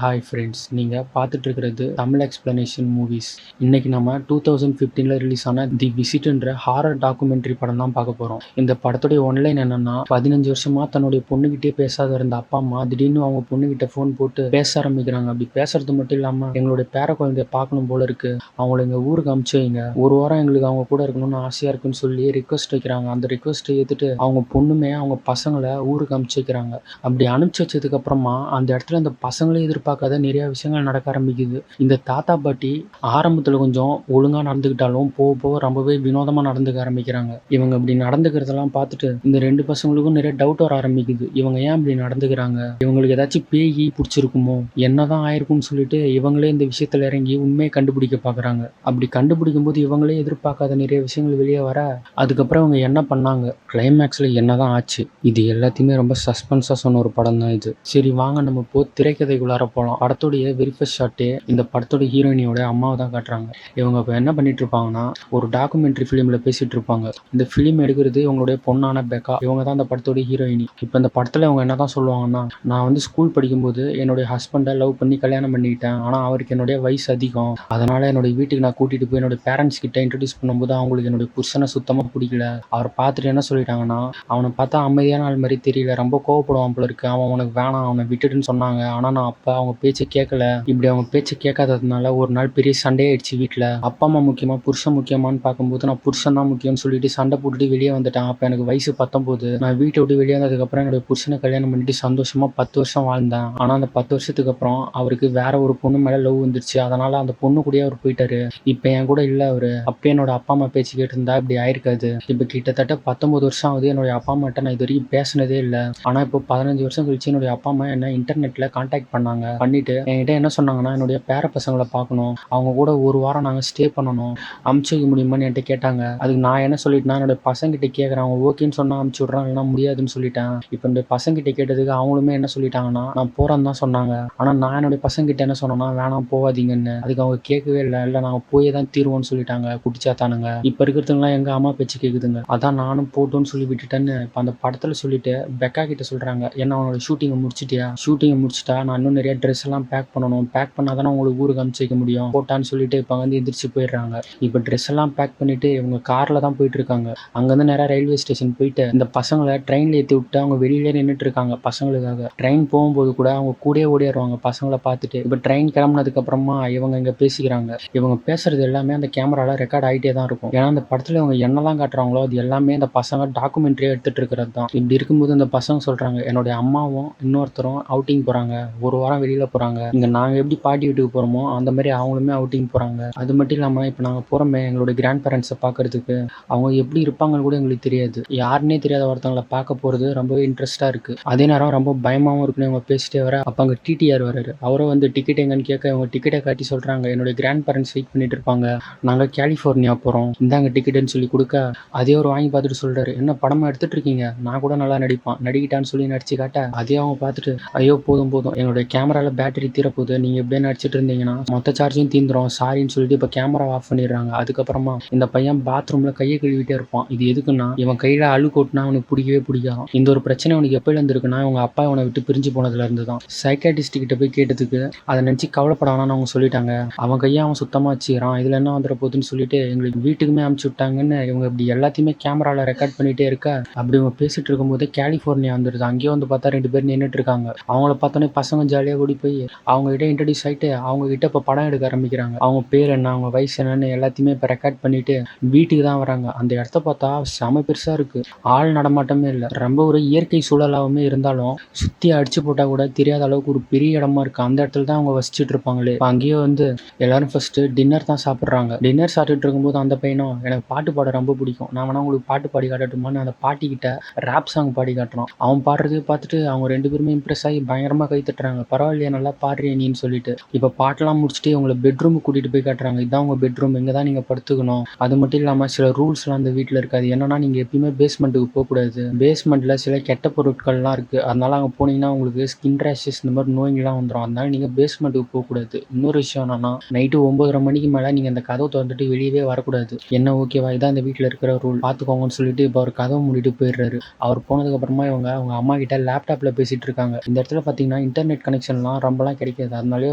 Hi friends, நீங்கள் பார்த்துட்டு இருக்கிறது தமிழ் எக்ஸ்பிளனேஷன் மூவிஸ். இன்னைக்கு நம்ம 2015 ரிலீஸ் ஆன தி விசிட்ன்ற ஹாரர் டாக்குமெண்ட்ரி படம் தான் பார்க்க போகிறோம். இந்த படத்துடைய ஒன்லைன் என்னன்னா, 15 வருஷமா தன்னுடைய பொண்ணுகிட்டே பேசாத இருந்த அப்பா அம்மா திடீர்னு அவங்க பொண்ணுகிட்ட ஃபோன் போட்டு பேச ஆரம்பிக்கிறாங்க. அப்படி பேசுறது மட்டும் இல்லாமல் எங்களுடைய பேர குழந்தைய பார்க்கணும் போல இருக்கு, அவங்கள எங்கள் ஊருக்கு அமுச்சு வைங்க, ஒரு வாரம் எங்களுக்கு அவங்க கூட இருக்கணும்னு ஆசையாக இருக்குன்னு சொல்லி ரிக்வஸ்ட் வைக்கிறாங்க. அந்த ரிக்வஸ்ட்டை ஏற்றுட்டு அவங்க பொண்ணுமே அவங்க பசங்களை ஊருக்கு அமுச்சு வைக்கிறாங்க. அப்படி அனுப்பிச்சு வச்சதுக்கு அப்புறமா அந்த இடத்துல அந்த பசங்களே எதிர்பார்க்காத நிறைய விஷயங்கள் நடக்க ஆரம்பிக்குது. இந்த தாத்தா பாட்டி ஆரம்பத்துல கொஞ்சம் ஒழுங்கா நடந்துக்கிட்டாலும் போக போக ரொம்பவே வினோதமா நடந்துக்க ஆரம்பிக்கிறாங்க. இவங்க இப்படி நடந்துக்கிறதெல்லாம் பார்த்துட்டு இந்த 2 பசங்களுக்கும் நிறைய டவுட் வர ஆரம்பிக்குது. இவங்க ஏன் இப்படி நடந்துக்கிறாங்க, இவங்களுக்கு ஏதாச்சும் பேய் பிடிச்சிருக்குமோ, என்னதான் ஆயிருக்கும்னு சொல்லிட்டு இவங்களே இந்த விஷயத்துல இறங்கி உண்மையை கண்டுபிடிக்க பாக்குறாங்க. அப்படி கண்டுபிடிக்கும் போது இவங்களே எதிர்பார்க்காத நிறைய விஷயங்கள் வெளியே வர, அதுக்கப்புறம் இவங்க என்ன பண்ணாங்க, கிளைமேக்ஸ்ல என்னதான் ஆச்சு, இது எல்லாத்தையுமே ரொம்ப சஸ்பென்ஸா சொன்ன ஒரு படம் தான் இது. சரி வாங்க நம்ம திரைக்கதைக்குள்ளார போகலாம். படத்துடைய வெரி ஃபர்ஸ்ட் ஷாட்டே இந்த படத்தோட ஹீரோயினியோட அம்மாவை தான் காட்டுறாங்க. இவங்க இப்போ என்ன பண்ணிட்டு இருப்பாங்கன்னா, ஒரு டாக்குமெண்ட்ரி ஃபிலிம்ல பேசிட்டு இருப்பாங்க. இந்த ஃபிலிம் எடுக்கிறது இவங்களுடைய பொண்ணான பெக்கா. இவங்க தான் அந்த படத்தோட ஹீரோயினி. இப்போ இந்த படத்துல இவங்க என்ன தான் சொல்லுவாங்கன்னா, நான் வந்து ஸ்கூல் படிக்கும்போது என்னுடைய ஹஸ்பண்டை லவ் பண்ணி கல்யாணம் பண்ணிக்கிட்டேன். ஆனால் அவருக்கு என்னுடைய வயசு அதிகம், அதனால என்னுடைய வீட்டுக்கு நான் கூட்டிட்டு போய் என்னோட பேரண்ட்ஸ் கிட்ட இன்ட்ரடியூஸ் பண்ணும்போது அவங்களுக்கு என்னுடைய புருஷனை சுத்தமாக பிடிக்கல. அவரை பார்த்துட்டு என்ன சொல்லிட்டாங்கன்னா, அவனை பார்த்தா அமைதியான ஆள் மாதிரி தெரியல, ரொம்ப கோவப்படுவான் போல இருக்கு, அவன் உனக்கு வேணாம், அவனை விட்டுட்டுன்னு சொன்னாங்க. ஆனால் நான் அப்போ அவங்க பேச்சை கேட்கல. இப்படி அவங்க பேச்சை கேட்காததுனால ஒரு நாள் பெரிய சண்டே ஆயிடுச்சு வீட்டில். அப்பா அம்மா முக்கியமா புருஷன் முக்கியமானு பார்க்கும்போது நான் புருஷன் தான் முக்கியம்னு சொல்லிட்டு சண்டை போட்டுட்டு வெளியே வந்துட்டேன். அப்போ எனக்கு வயசு 19. நான் வீட்டை விட்டு வெளியே வந்ததுக்கப்புறம் என்னோட புருஷனை கல்யாணம் பண்ணிட்டு சந்தோஷமா 10 வருஷம் வாழ்ந்தேன். ஆனால் அந்த 10 வருஷத்துக்கு அப்புறம் அவருக்கு வேற ஒரு பொண்ணு மேலே லவ் வந்துருச்சு. அதனால அந்த பொண்ணு கூடயே அவர் போயிட்டாரு. இப்போ என் கூட இல்லை அவரு. அப்போ என்னோட அப்பா அம்மா பேச்சு கேட்டிருந்தா இப்படி ஆயிருக்காது. இப்போ கிட்டத்தட்ட 19 வருஷம் ஆகுது என்னுடைய அப்பா அம்மாட்ட நான் இது வரைக்கும் பேசினதே இல்லை. ஆனால் இப்போ 15 வருஷம் கழிச்சு என்னுடைய அப்பா அம்மா என்ன இன்டர்நெட்ல கான்டாக்ட் பண்ணாங்க. பண்ணிட்டு என்கிட்ட என்ன சொன்னாங்கன்னா, என்னுடைய பேர பசங்களை பார்க்கணும், அவங்க கூட ஒரு வாரம் நாங்கள் ஸ்டே பண்ணணும், அமுச்சு வைக்க முடியுமான்னு என்கிட்ட கேட்டாங்க. அதுக்கு நான் என்ன சொல்லிட்டேன்னா, என்னோட பசங்கிட்ட கேட்குறேன், அவங்க ஓகேன்னு சொன்னால் அமுச்சு விட்றான், இல்லைன்னா முடியாதுன்னு சொல்லிட்டேன். இப்போ என்னுடைய பசங்கிட்ட கேட்டதுக்கு அவங்களுமே என்ன சொல்லிட்டாங்கன்னா, நான் போகிறேன்னு தான் சொன்னாங்க. ஆனால் நான் என்னுடைய பசங்கிட்ட என்ன சொன்னேன்னா, வேணாம் போகாதீங்கன்னு. அதுக்கு அவங்க கேட்கவே இல்லை. இல்லை நாங்கள் போயே தான் தீர்வோன்னு சொல்லிட்டாங்க. குடிச்சாத்தானுங்க. இப்போ இருக்கிறதுங்களாம் எங்கள் அம்மா பேச்சு கேட்குதுங்க. அதான் நானும் போட்டோன்னு சொல்லி விட்டுட்டேன்னு இப்போ அந்த படத்தில் சொல்லிட்டு பெக்கா கிட்ட சொல்கிறாங்க, என்ன அவனோட ஷூட்டிங்கை முடிச்சிட்டியா, ஷூட்டிங்கை முடிச்சிட்டா நான் இன்னும் நிறைய ட்ரெஸ் எல்லாம் பேக் பண்ணணும், பேக் பண்ணாதானே உங்களுக்கு ஊருக்கு அமுச்சு வைக்க முடியும், போட்டான்னு சொல்லிட்டு இப்போ வந்து எந்திரிச்சு போயிடுறாங்க. இப்போ ட்ரெஸ் எல்லாம் பேக் பண்ணிட்டு இவங்க கார்ல தான் போயிட்டு இருக்காங்க. அங்கேருந்து நேராக ரயில்வே ஸ்டேஷன் போயிட்டு இந்த பசங்களை ட்ரெயின்ல ஏற்றி விட்டு அவங்க வெளியிலே நின்றுட்டு இருக்காங்க பசங்களுக்காக. ட்ரெயின் போகும்போது கூட அவங்க கூடயே ஓடிடுவாங்க பசங்களை பார்த்துட்டு. இப்போ ட்ரெயின் கிளம்புனதுக்கு அப்புறமா இவங்க இங்கே பேசிக்கிறாங்க. இவங்க பேசுறது எல்லாமே அந்த கேமரால ரெக்கார்ட் ஆகிட்டே தான் இருக்கும். ஏன்னா அந்த படத்துல இவங்க என்னதான் காட்டுறாங்களோ அது எல்லாமே அந்த பசங்க டாக்குமெண்ட்ரியா எடுத்துட்டு இருக்கிறது தான். இப்படி இருக்கும்போது இந்த பசங்க சொல்றாங்க, என்னுடைய அம்மாவும் இன்னொருத்தரும் அவுட்டிங் போறாங்க, ஒரு வாரம் வெளியில போறாங்க. இங்க நாங்க எப்படி பாட்டி வீட்டுக்கு போறோமோ அந்த மாதிரி அவங்களுமே அவுட்டிங் போறாங்க. அது மட்டும் இல்லாம இப்போ நாங்க போறோமே எங்களோட கிராண்ட் பேரண்ட்ஸை பார்க்கறதுக்கு, அவங்க எப்படி இருப்பாங்கன்னு கூட எங்களுக்கு தெரியாது. யாருன்னே தெரியாத ஒருத்தவங்களை பார்க்க போறது ரொம்பவே இன்ட்ரெஸ்டா இருக்கு. அதே நேரம் ரொம்ப பயமாவும் இருக்குன்னு இவங்க பேசிட்டே வர, அப்ப அங்க டிடிஆர் வராரு. அவரும் வந்து டிக்கெட் எங்கன்னு கேட்க இவங்க டிக்கெட்டை காட்டி சொல்றாங்க, என்னோட கிராண்ட் பேரண்ட்ஸ் வெயிட் பண்ணிட்டு இருப்பாங்க, நாங்க கலிஃபோர்னியா போறோம், இந்தாங்க டிக்கெட்னு சொல்லி கொடுக்க, அதே ஒரு வாங்கி பார்த்துட்டு சொல்றாரு, என்ன படமா எடுத்துட்டு இருக்கீங்க, நான் கூட நல்லா நடிக்கிட்டான்னு சொல்லி நடிச்சு காட்ட, அதே அவங்க பார்த்துட்டு, ஐயோ போதும் போதும், என்னோட கேமரால பேட்டரி தீரப்போகுது, நீங்க எப்படியே நடிச்சிட்டு இருந்தீங்கன்னா மொத்த சார்ஜும் தீந்துரும், சாரின்னு சொல்லிட்டு இப்போ கேமரா ஆஃப் பண்ணிடுறாங்க. அதுக்கப்புறமா இந்த பையன் பாத்ரூம்ல கையை கழுவிட்டே இருப்பான். இது எதுக்குன்னா, இவன் கையில அழுக்கு ஓட்டுனா அவனுக்கு பிடிக்கவே பிடிக்காது. இந்த ஒரு பிரச்சனை அவனுக்கு எப்பயில இருந்து இருக்குன்னா, இவங்க அப்பா இவனை விட்டு பிரிஞ்சு போனதுல இருந்து தான். சைக்காட்டிஸ்ட் கிட்ட போய் கேட்டதுக்கு அதை நினைச்சு கவலைப்படாதான்னு அவங்க சொல்லிட்டாங்க. அவன் கையை அவன் சுத்தமா வச்சுக்கிறான், இதுல என்ன வந்துட போகுதுன்னு சொல்லிட்டு எங்களுக்கு வீட்டுக்குமே அனுப்பிச்சு விட்டாங்கன்னு இவங்க இப்படி எல்லாத்தையுமே கேமரால ரெக்கார்ட் பண்ணிட்டே இருக்க, அப்படி இவங்க பேசிட்டு இருக்கும்போது கலிஃபோர்னியா வந்துடுது. அங்கேயே வந்து பார்த்தா 2 பேர் நின்றுட்டு இருக்காங்க. அவங்கள பார்த்தோன்னே பசங்க ஜாலியா ஓடி போய் அவங்க கிட்ட இன்ட்ரடியூஸ் ஆயிட்டு அவங்க கிட்ட இப்போ படம் எடுக்க ஆரம்பிக்கிறாங்க. அவங்க பேர் என்ன, அவங்க வயசு என்னன்னு எல்லாத்தையுமே இப்போ ரெக்கார்ட் பண்ணிட்டு வீட்டுக்கு தான் வராங்க. அந்த இடத்த பார்த்தா செம பெருசா இருக்கு, ஆள் நடமாட்டமே இல்லை, ரொம்ப ஒரு இயற்கை சூழலாகவுமே இருந்தாலும் சுத்தி அடிச்சு போட்டா கூட தெரியாத அளவுக்கு ஒரு பெரிய இடமா இருக்கு. அந்த இடத்துல தான் அவங்க வசிச்சுட்டு இருப்பாங்களே. அங்கேயே வந்து எல்லாரும் ஃபர்ஸ்ட் டின்னர் தான் சாப்பிட்றாங்க. டின்னர் சாப்பிட்டுட்டு இருக்கும்போது அந்த பையனும், எனக்கு பாட்டு பாட ரொம்ப பிடிக்கும், நான் வேணா உங்களுக்கு பாட்டு பாடி காட்டட்டுமான்னு அந்த பாட்டி கிட்ட ரேப் சாங் பாடி காட்டுறான். அவன் பாடுறதை பார்த்துட்டு அவங்க 2 பேருமே இம்ப்ரெஸ் ஆகி பயங்கரமா கை தட்டுறாங்க, பரவாயில்லையா நல்லா பாடுறிய நீன்னு சொல்லிட்டு. இப்போ பாட்டெல்லாம் முடிச்சுட்டு உங்களை பெட்ரூமுக்கு கூட்டிட்டு போய் காட்டுறாங்க. இதான் உங்க பெட்ரூம், இங்கே தான் நீங்க படுத்துக்கணும். அது மட்டும் இல்லாமல் சில ரூல்ஸ்லாம் அந்த வீட்டில் இருக்காது. என்னன்னா, நீங்க எப்பயுமே பேஸ்மெண்ட்டுக்கு போகக்கூடாது, பேஸ்மெண்ட்ல சில கெட்ட பொருட்கள்லாம் இருக்கு, அதனால அங்கே போனீங்கன்னா உங்களுக்கு ஸ்கின் ரேஷஸ் இந்த மாதிரி நோய்கள்லாம் வந்துடும், அதனால நீங்க பேஸ்மெண்ட்டுக்கு போகக்கூடாது. இன்னொரு விஷயம் என்னன்னா, நைட்டு 9:30 மணிக்கு மேலே நீங்க அந்த கதவை திறந்துட்டு வெளியவே வரக்கூடாது. என்ன ஓகேவா, இதான் இந்த வீட்டில் இருக்கிற ரூல், பார்த்துக்கோங்கன்னு சொல்லிட்டு இப்போ அவர் கதவை மூடிட்டு போயிடுறாரு. அவர் போனதுக்கு அப்புறமா இவங்க அவங்க அம்மா கிட்ட லேப்டாப்ல பேசிட்டு இருக்காங்க. இந்த இடத்துல பார்த்தீங்கன்னா இன்டர்நெட் கனெக்ஷன் கனெக்ஷன்லாம் ரொம்பலாம் கிடைக்காது. அதனாலேயே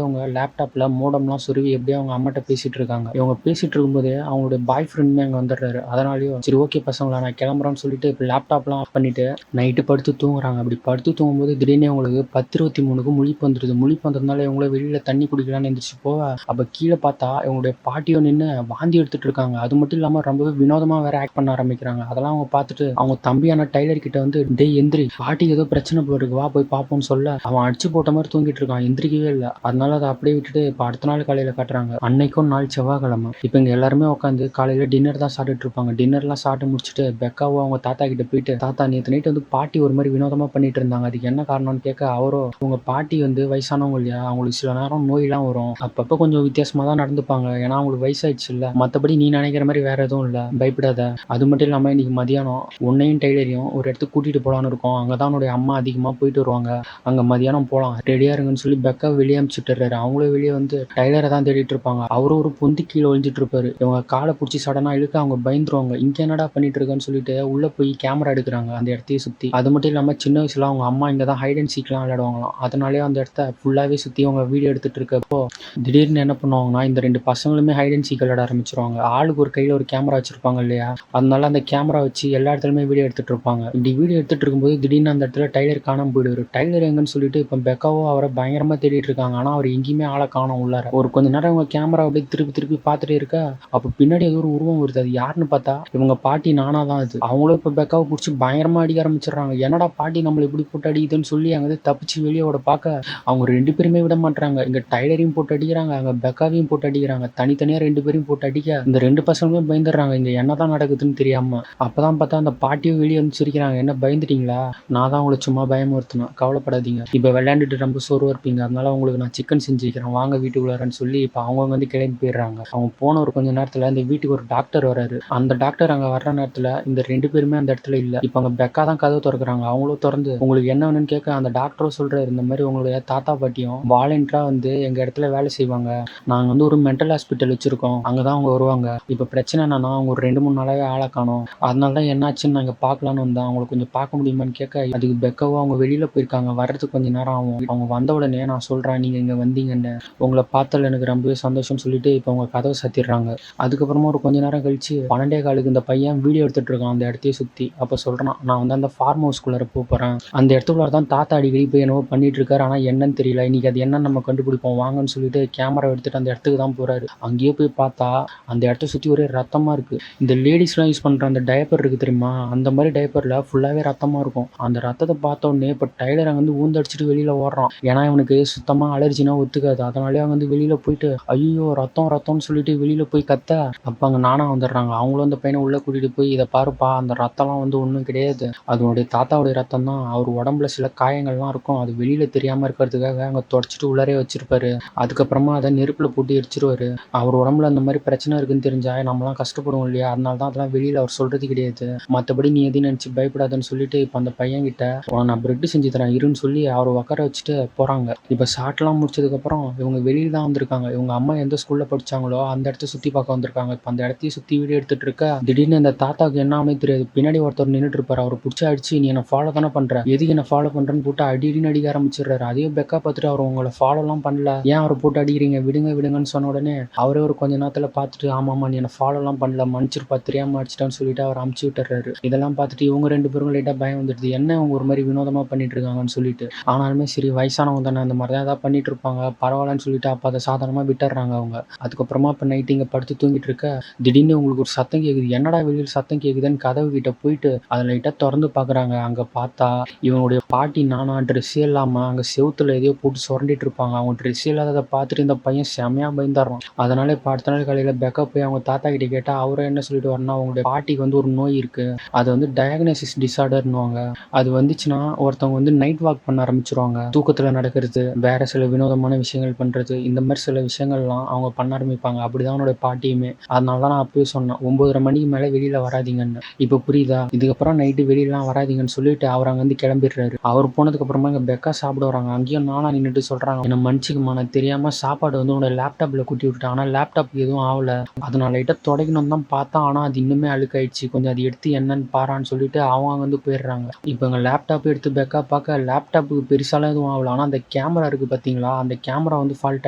அவங்க லேப்டாப்பில் மோடம்லாம் சொருவி எப்படியோ அவங்க அம்மாட்ட பேசிகிட்டு இருக்காங்க. இவங்க பேசிகிட்டு இருக்கும்போதே அவங்களுடைய பாய் ஃப்ரெண்டுமே அங்கே வந்துடுறாரு. அதனாலேயும் சரி ஓகே பசங்களா நான் கிளம்புறேன்னு சொல்லிட்டு இப்போ லேப்டாப்லாம் ஆஃப் பண்ணிவிட்டு நைட்டு படுத்து தூங்குறாங்க. அப்படி படுத்து தூங்கும்போது திடீர்னு அவங்களுக்கு 10:23க்கு முழிப்பு வந்துடுது. முழிப்பு வந்ததுனால இவங்கள வெளியில் தண்ணி குடிக்கலான்னு எந்திரிச்சு போக அப்போ கீழே பார்த்தா இவங்களுடைய பாட்டியும் நின்று வாந்தி எடுத்துட்டு இருக்காங்க. அது மட்டும் இல்லாமல் ரொம்பவே வினோதமாக வேற ஆக்ட் பண்ண ஆரம்பிக்கிறாங்க. அதெல்லாம் அவங்க பார்த்துட்டு அவங்க தம்பியான டைலர் கிட்ட வந்து டேய் எந்திரி, பாட்டிக்கு ஏதோ பிரச்சனை போல இருக்கு, வா போய் பார்ப்போம்னு சொல்ல அவன் அடிச்சு போட்ட மாதிரி தூங்கிட்டு இருக்கான், எந்திரிக்கவே இல்லை. அதனால அதை அப்படியே விட்டுட்டு இப்போ அடுத்த நாள் காலையில் காட்டுறாங்க. அன்னைக்கும் நாள் செவ்வாய்க்கிழமை. இப்போ இங்கே எல்லாருமே உட்காந்து காலையில் டின்னர் தான் சாப்பிட்டுட்டு இருப்பாங்க. டின்னர்லாம் சாப்பிட்டு முடிச்சுட்டு பெக்காவும் அவங்க தாத்தா கிட்ட போயிட்டு தாத்தா நேற்று நைட்டு வந்து பாட்டி ஒரு மாதிரி வினோதமாக பண்ணிட்டு இருந்தாங்க, அதுக்கு என்ன காரணம்னு கேட்க அவரோ உங்க பாட்டி வந்து வயசானவங்க இல்லையா, அவங்களுக்கு சில நேரம் நோயெல்லாம் வரும், அப்பப்போ கொஞ்சம் வித்தியாசமாக தான் நடந்துப்பாங்க, ஏன்னா அவங்களுக்கு வயசாயிடுச்சு இல்லை, மற்றபடி நீ நினைக்கிற மாதிரி வேற எதுவும் இல்லை, பயப்படாத. அது மட்டும் இல்லாமல் இன்னைக்கு மதியானம் உன்னையும் டைலரையும் ஒரு இடத்துக்கு கூட்டிட்டு போகலான்னு இருக்கோம், அங்கே தான் உன்னுடைய அம்மா அதிகமாக போயிட்டு வருவாங்க, அங்கே மதியானம் போகலாம், ரெடியாக இருங்கன்னு சொல்லி பெக்கா வெளியே அனுப்பிச்சுட்டுறாரு. அவங்களும் வெளியே வந்து டைலரை தான் தேடிட்டு இருப்பாங்க. அவரும் ஒரு பொந்தி கீழே ஒழிஞ்சிட்டு இருப்பாரு. இவங்க காலை பிடிச்சி சடனாக இழுக்க அவங்க பயந்துருவாங்க. இங்கே என்னடா பண்ணிட்டு இருக்கேன்னு சொல்லிட்டு உள்ள போய் கேமரா எடுக்கிறாங்க அந்த இடத்தையே சுற்றி. அது மட்டும் இல்லாமல் சின்ன வயசுல அவங்க அம்மா இங்கே தான் ஹைட் அண்ட் சீக்லாம் விளையாடுவாங்களாம். அதனாலே அந்த இடத்த ஃபுல்லாகவே சுற்றி அவங்க வீடியோ எடுத்துட்டு இருக்கப்போ திடீர்னு என்ன பண்ணுவாங்கன்னா இந்த 2 பசங்களுமே ஹைட் அண்ட் சீக் விளையாட ஆரம்பிச்சிருவாங்க. ஆளுக்கு ஒரு கையில் ஒரு கேமரா வச்சிருப்பாங்க இல்லையா, அதனால அந்த கேமரா வச்சு எல்லா இடத்துலையுமே வீடியோ எடுத்துட்டு இருப்பாங்க. இப்படி வீடியோ எடுத்துட்டு இருக்கும்போது திடீர்னு அந்த இடத்துல டைலர் காணாம போயிடுவாரு. டைலர் எங்கன்னு சொல்லிட்டு இப்போ பெக்காவோ அவரை பயங்கரமா தேடிட்டு இருக்காங்க. ஆனால் அவர் எங்கேயுமே ஆளை காணோம் உள்ளார. ஒரு கொஞ்ச நேரம் அவங்க கேமரா அப்படியே திருப்பி திருப்பி பார்த்துட்டே இருக்க அப்போ பின்னாடி ஏதோ ஒரு உருவம் வருது. அது யாருன்னு பார்த்தா இவங்க பாட்டி நானா தான். அது அவங்களும் இப்போ பெக்காவை பிடிச்சி பயங்கரமா அடிக்க ஆரம்பிச்சிடுறாங்க. என்னடா பாட்டி நம்மளை இப்படி போட்டு அடிக்குதுன்னு சொல்லி அங்கே தப்பிச்சு வெளியே ஓட பார்க்க அவங்க 2 பேருமே விட மாட்டாங்க. இங்க டைலரையும் போட்டு அடிக்கிறாங்க, அங்க பெக்காவையும் போட்டு அடிக்கிறாங்க. தனித்தனியா 2 பேரையும் போட்டு அடிக்க இந்த 2 பசங்களுமே பயந்துடுறாங்க, இங்க என்னதான் நடக்குதுன்னு தெரியாம. அப்பதான் பார்த்தா அந்த பாட்டியும் வெளியே வந்து சிரிக்கிறாங்க, என்ன பயந்துட்டீங்களா, நான் தான் உங்களை சும்மா பயமுறுத்தினேன், கவலைப்படாதீங்க, இப்போ விளையாண்டுட்டு ரொம்ப சோர்வா இருப்பீங்க, அதனால உங்களுக்கு நான் சிக்கன் செஞ்சு வைக்கிறேன், வாங்க வீட்டுக்குள்ளாரன்னு சொல்லி இப்போ அவங்க வந்து கிளம்பி போயிடுறாங்க. அவங்க போன ஒரு கொஞ்ச நேரத்துல இந்த வீட்டுக்கு ஒரு டாக்டர் வராரு. அந்த டாக்டர் அங்க வர்ற நேரத்துல இந்த 2 பேருமே அந்த இடத்துல இல்ல. இப்போ அங்க பெக்கா தான் கதவு திறக்கிறாங்க. அவங்களும் திறந்து உங்களுக்கு என்ன வேணும்னு கேட்க அந்த டாக்டரும் சொல்றாரு, இந்த மாதிரி உங்களுடைய தாத்தா பாட்டியும் வாலண்டியரா வந்து எங்க இடத்துல வேலை செய்வாங்க, நாங்க வந்து ஒரு மென்டல் ஹாஸ்பிட்டல் வச்சிருக்கோம், அங்கதான் அவங்க வருவாங்க, இப்போ பிரச்சனை என்னன்னா அவங்க ஒரு 2-3 நாளாவே ஆளை காணோம், அதனால தான் என்னாச்சுன்னு நாங்க பார்க்கலான்னு வந்தோம், அவங்களை கொஞ்சம் பார்க்க முடியுமான்னு கேட்க அதுக்கு பெக்காவோ அவங்க வெளியில போயிருக்காங்க, வர்றதுக்கு கொஞ்சம் நேரம் ஆகும், அவங்க வந்த உடனே நான் சொல்றேன் நீங்க இங்க வந்தீங்கன்னு, உங்களை பார்த்தல எனக்கு ரொம்பவே சந்தோஷம்னு சொல்லிட்டு இப்போ அவங்க கதவை சாத்திடுறாங்க. அதுக்கப்புறமா ஒரு கொஞ்ச நேரம் கழிச்சு 12:15 இந்த பையன் வீடியோ எடுத்துட்டு இருக்கான் அந்த இடத்தையே சுத்தி. அப்ப சொல்றான், நான் வந்து அந்த ஃபார்ம் ஹவுஸ்குள்ளார போறேன், அந்த இடத்துக்குள்ளார தான் தாத்தா அடிக்கடி போய் என்னவோ பண்ணிட்டு இருக்காரு, ஆனா என்னன்னு தெரியல, இன்னைக்கு அது என்னன்னு நம்ம கண்டுபிடிப்போம் வாங்கன்னு சொல்லிட்டு கேமரா எடுத்துட்டு அந்த இடத்துக்கு தான் போறாரு. அங்கேயே போய் பார்த்தா அந்த இடத்த சுத்தி ஒரே ரத்தமா இருக்கு. இந்த லேடிஸ்லாம் யூஸ் பண்ற அந்த டயப்பர் இருக்கு தெரியுமா, அந்த மாதிரி டயப்பர்ல ஃபுல்லாவே ரத்தமா இருக்கும். அந்த ரத்தத்தை பார்த்த உடனே இப்ப டைலர் அங்க வந்து ஊந்தடிச்சிட்டு வெளியில ஓடுறான். ஏன்னா இவனுக்கு சுத்தமா அலர்ஜினா ஒத்துக்காது. அதனாலே அவங்க வந்து வெளியில போயிட்டு ஐயோ ரத்தம் ரத்தம்னு சொல்லிட்டு வெளியில போய் கத்த அப்ப அங்க நானா வந்துடுறாங்க. அவங்களும் அந்த பையனை உள்ள கூட்டிட்டு போய் இதை பாருப்பா, அந்த ரத்தம்லாம் வந்து ஒன்றும் கிடையாது, அதனுடைய தாத்தாவுடைய ரத்தம் தான், அவர் உடம்புல சில காயங்கள்லாம் இருக்கும், அது வெளியில தெரியாம இருக்கிறதுக்காக அங்க தொடச்சிட்டு உள்ளாரே வச்சிருப்பாரு, அதுக்கப்புறமா அதை நெருப்புல போட்டு எரிச்சிருவாரு, அவர் உடம்புல அந்த மாதிரி பிரச்சனை இருக்குன்னு தெரிஞ்சா நம்மளாம் கஷ்டப்படுவோம் இல்லையா, அதனால தான் அதெல்லாம் வெளியில அவர் சொல்றது கிடையாது, மற்றபடி நீ எதையும் நினைச்சு பயப்படாதுன்னு சொல்லிட்டு இப்போ அந்த பையன் கிட்ட நான் பிரெட் செஞ்சு தரேன் இருன்னு சொல்லி அவர் உட்கார வச்சுட்டு போறாங்க. இப்போ ஷாட்லாம் முடிச்சதுக்கு அப்புறம் இவங்க வெளியில தான் வந்திருக்காங்க. இவங்க அம்மா எந்த ஸ்கூல்ல படிச்சாங்களோ அந்த இடத்த சுத்தி பார்க்க வந்திருக்காங்க. இப்போ அந்த இடத்தையும் சுத்தி வீடியோ எடுத்துட்டு இருக்க திடீர்னு அந்த தாத்தாவுக்கு என்ன ஆனே தெரியாது, பின்னாடி ஒருத்தர் நின்றுட்டு இருப்பாரு, அவர் பிடிச்சி அடிச்சு நீ என்ன ஃபாலோ தானே பண்ற, எதுக்கு என்ன ஃபாலோ பண்றேன்னு போட்டு அடின்னு அடிக்க ஆரம்பிச்சிடுறாரு. அதையும் பெக்கா பார்த்துட்டு அவர் உங்களை ஃபாலோ எல்லாம் பண்ணல, ஏன் அவரை போட்டு அடிக்கிறீங்க, விடுங்க விடுங்கன்னு சொன்ன உடனே அவரே ஒரு கொஞ்ச நேரத்துல பார்த்துட்டு ஆமாமா நீ என்ன ஃபாலோ எல்லாம் பண்ணல, மன்னிச்சிருப்பா, தெரியாம அடிச்சிட்டான்னு சொல்லிட்டு அவர் அமுச்சு விட்டுறாரு. இதெல்லாம் பார்த்துட்டு இவங்க 2 பேரும் லைட்டா பயம் வந்துடுது, என்ன அவங்க ஒரு மாதிரி வினோதமா பண்ணிட்டு இருக்காங்கன்னு சொல்லிட்டு. ஆனாலுமே சரி வயசானவங்க தானே அந்த மாதிரி தான் ஏதாவது பண்ணிட்டு இருப்பாங்க, பரவாயில்லன்னு சொல்லிட்டு அப்ப அதை சாதாரணமா விட்டுறாங்க அவங்க. அதுக்கப்புறமா இப்போ நைட்டு இங்கே படுத்து தூங்கிட்டு இருக்க திடீர்னு உங்களுக்கு ஒரு சத்தம் கேட்குது, என்னடா வெளியில் சத்தம் கேட்குதுன்னு கதவு கிட்ட போயிட்டு அதை லைட்டாக திறந்து பார்க்குறாங்க. அங்கே பார்த்தா இவனுடைய பாட்டி நானா ட்ரெஸ்ஸே இல்லாமல் அங்கே செவுத்துல எதையோ போட்டு சுரண்டிட்டு இருப்பாங்க. அவங்க ட்ரெஸ் இல்லாததை பார்த்துட்டு இந்த பையன் செமையாக பயந்துடுறான். அதனால இப்போ அடுத்த நாள் காலையில் பெக்கப் போய் அவங்க தாத்தா கிட்ட கேட்டால் அவரை என்ன சொல்லிட்டு வரணும், அவங்களுடைய பாட்டிக்கு வந்து ஒரு நோய் இருக்கு, அது வந்து டயக்னோசிஸ் டிசார்டர்னுவாங்க, அது வந்துச்சுன்னா ஒருத்தவங்க வந்து நைட் வாக் பண்ண ஆரம்பிச்சிருவாங்க, தூக்கத்தில் நடக்கிறது, வேற சில வினோதமான விஷயங்கள் பண்ணுறது, இந்த மாதிரி சில விஷயங்கள்லாம் அவங்க பண்ண ஆரம்பிப்பாங்க. அப்படிதான் அவனோட பாட்டியுமே. அதனால தான் நான் அப்பவே சொன்னேன் 9:30 மணிக்கு மேலே வெளியில வராதிங்கன்னு. இப்போ புரியுதா, இதுக்கப்புறம் நைட்டு வெளியிலாம் வராதிங்கன்னு சொல்லிட்டு அவர் அங்கே வந்து கிளம்பிடுறாரு. அவர் போனதுக்கு அப்புறமா இங்கே பெக்கா சாப்பிட வராங்க. அங்கேயும் நானா நின்றுட்டு சொல்றாங்க, என்ன மன்னிச்சுக்குமா, நான் தெரியாம சாப்பாடு வந்து உன்னோட லேப்டாப்ல குட்டி விட்டுட்டேன், ஆனால் லேப்டாப்புக்கு எதுவும் ஆகல, அதை நான் லைட்டாக துடைக்கணும் தான் பார்த்தா, ஆனால் அது இன்னுமே அழுக்காயிடுச்சு, கொஞ்சம் அது எடுத்து என்னன்னு பாரான்னு சொல்லிட்டு அவங்க வந்து போயிடுறாங்க. இப்போ எங்கள் லேப்டாப் எடுத்து பெக்கா பார்க்க லேப்டாப்புக்கு பெருசாலாம் எதுவும் ஆகல, ஆனா அந்த கேமரா இருக்கு பார்த்தீங்களா, அந்த கேமரா வந்து ஃபால்ட்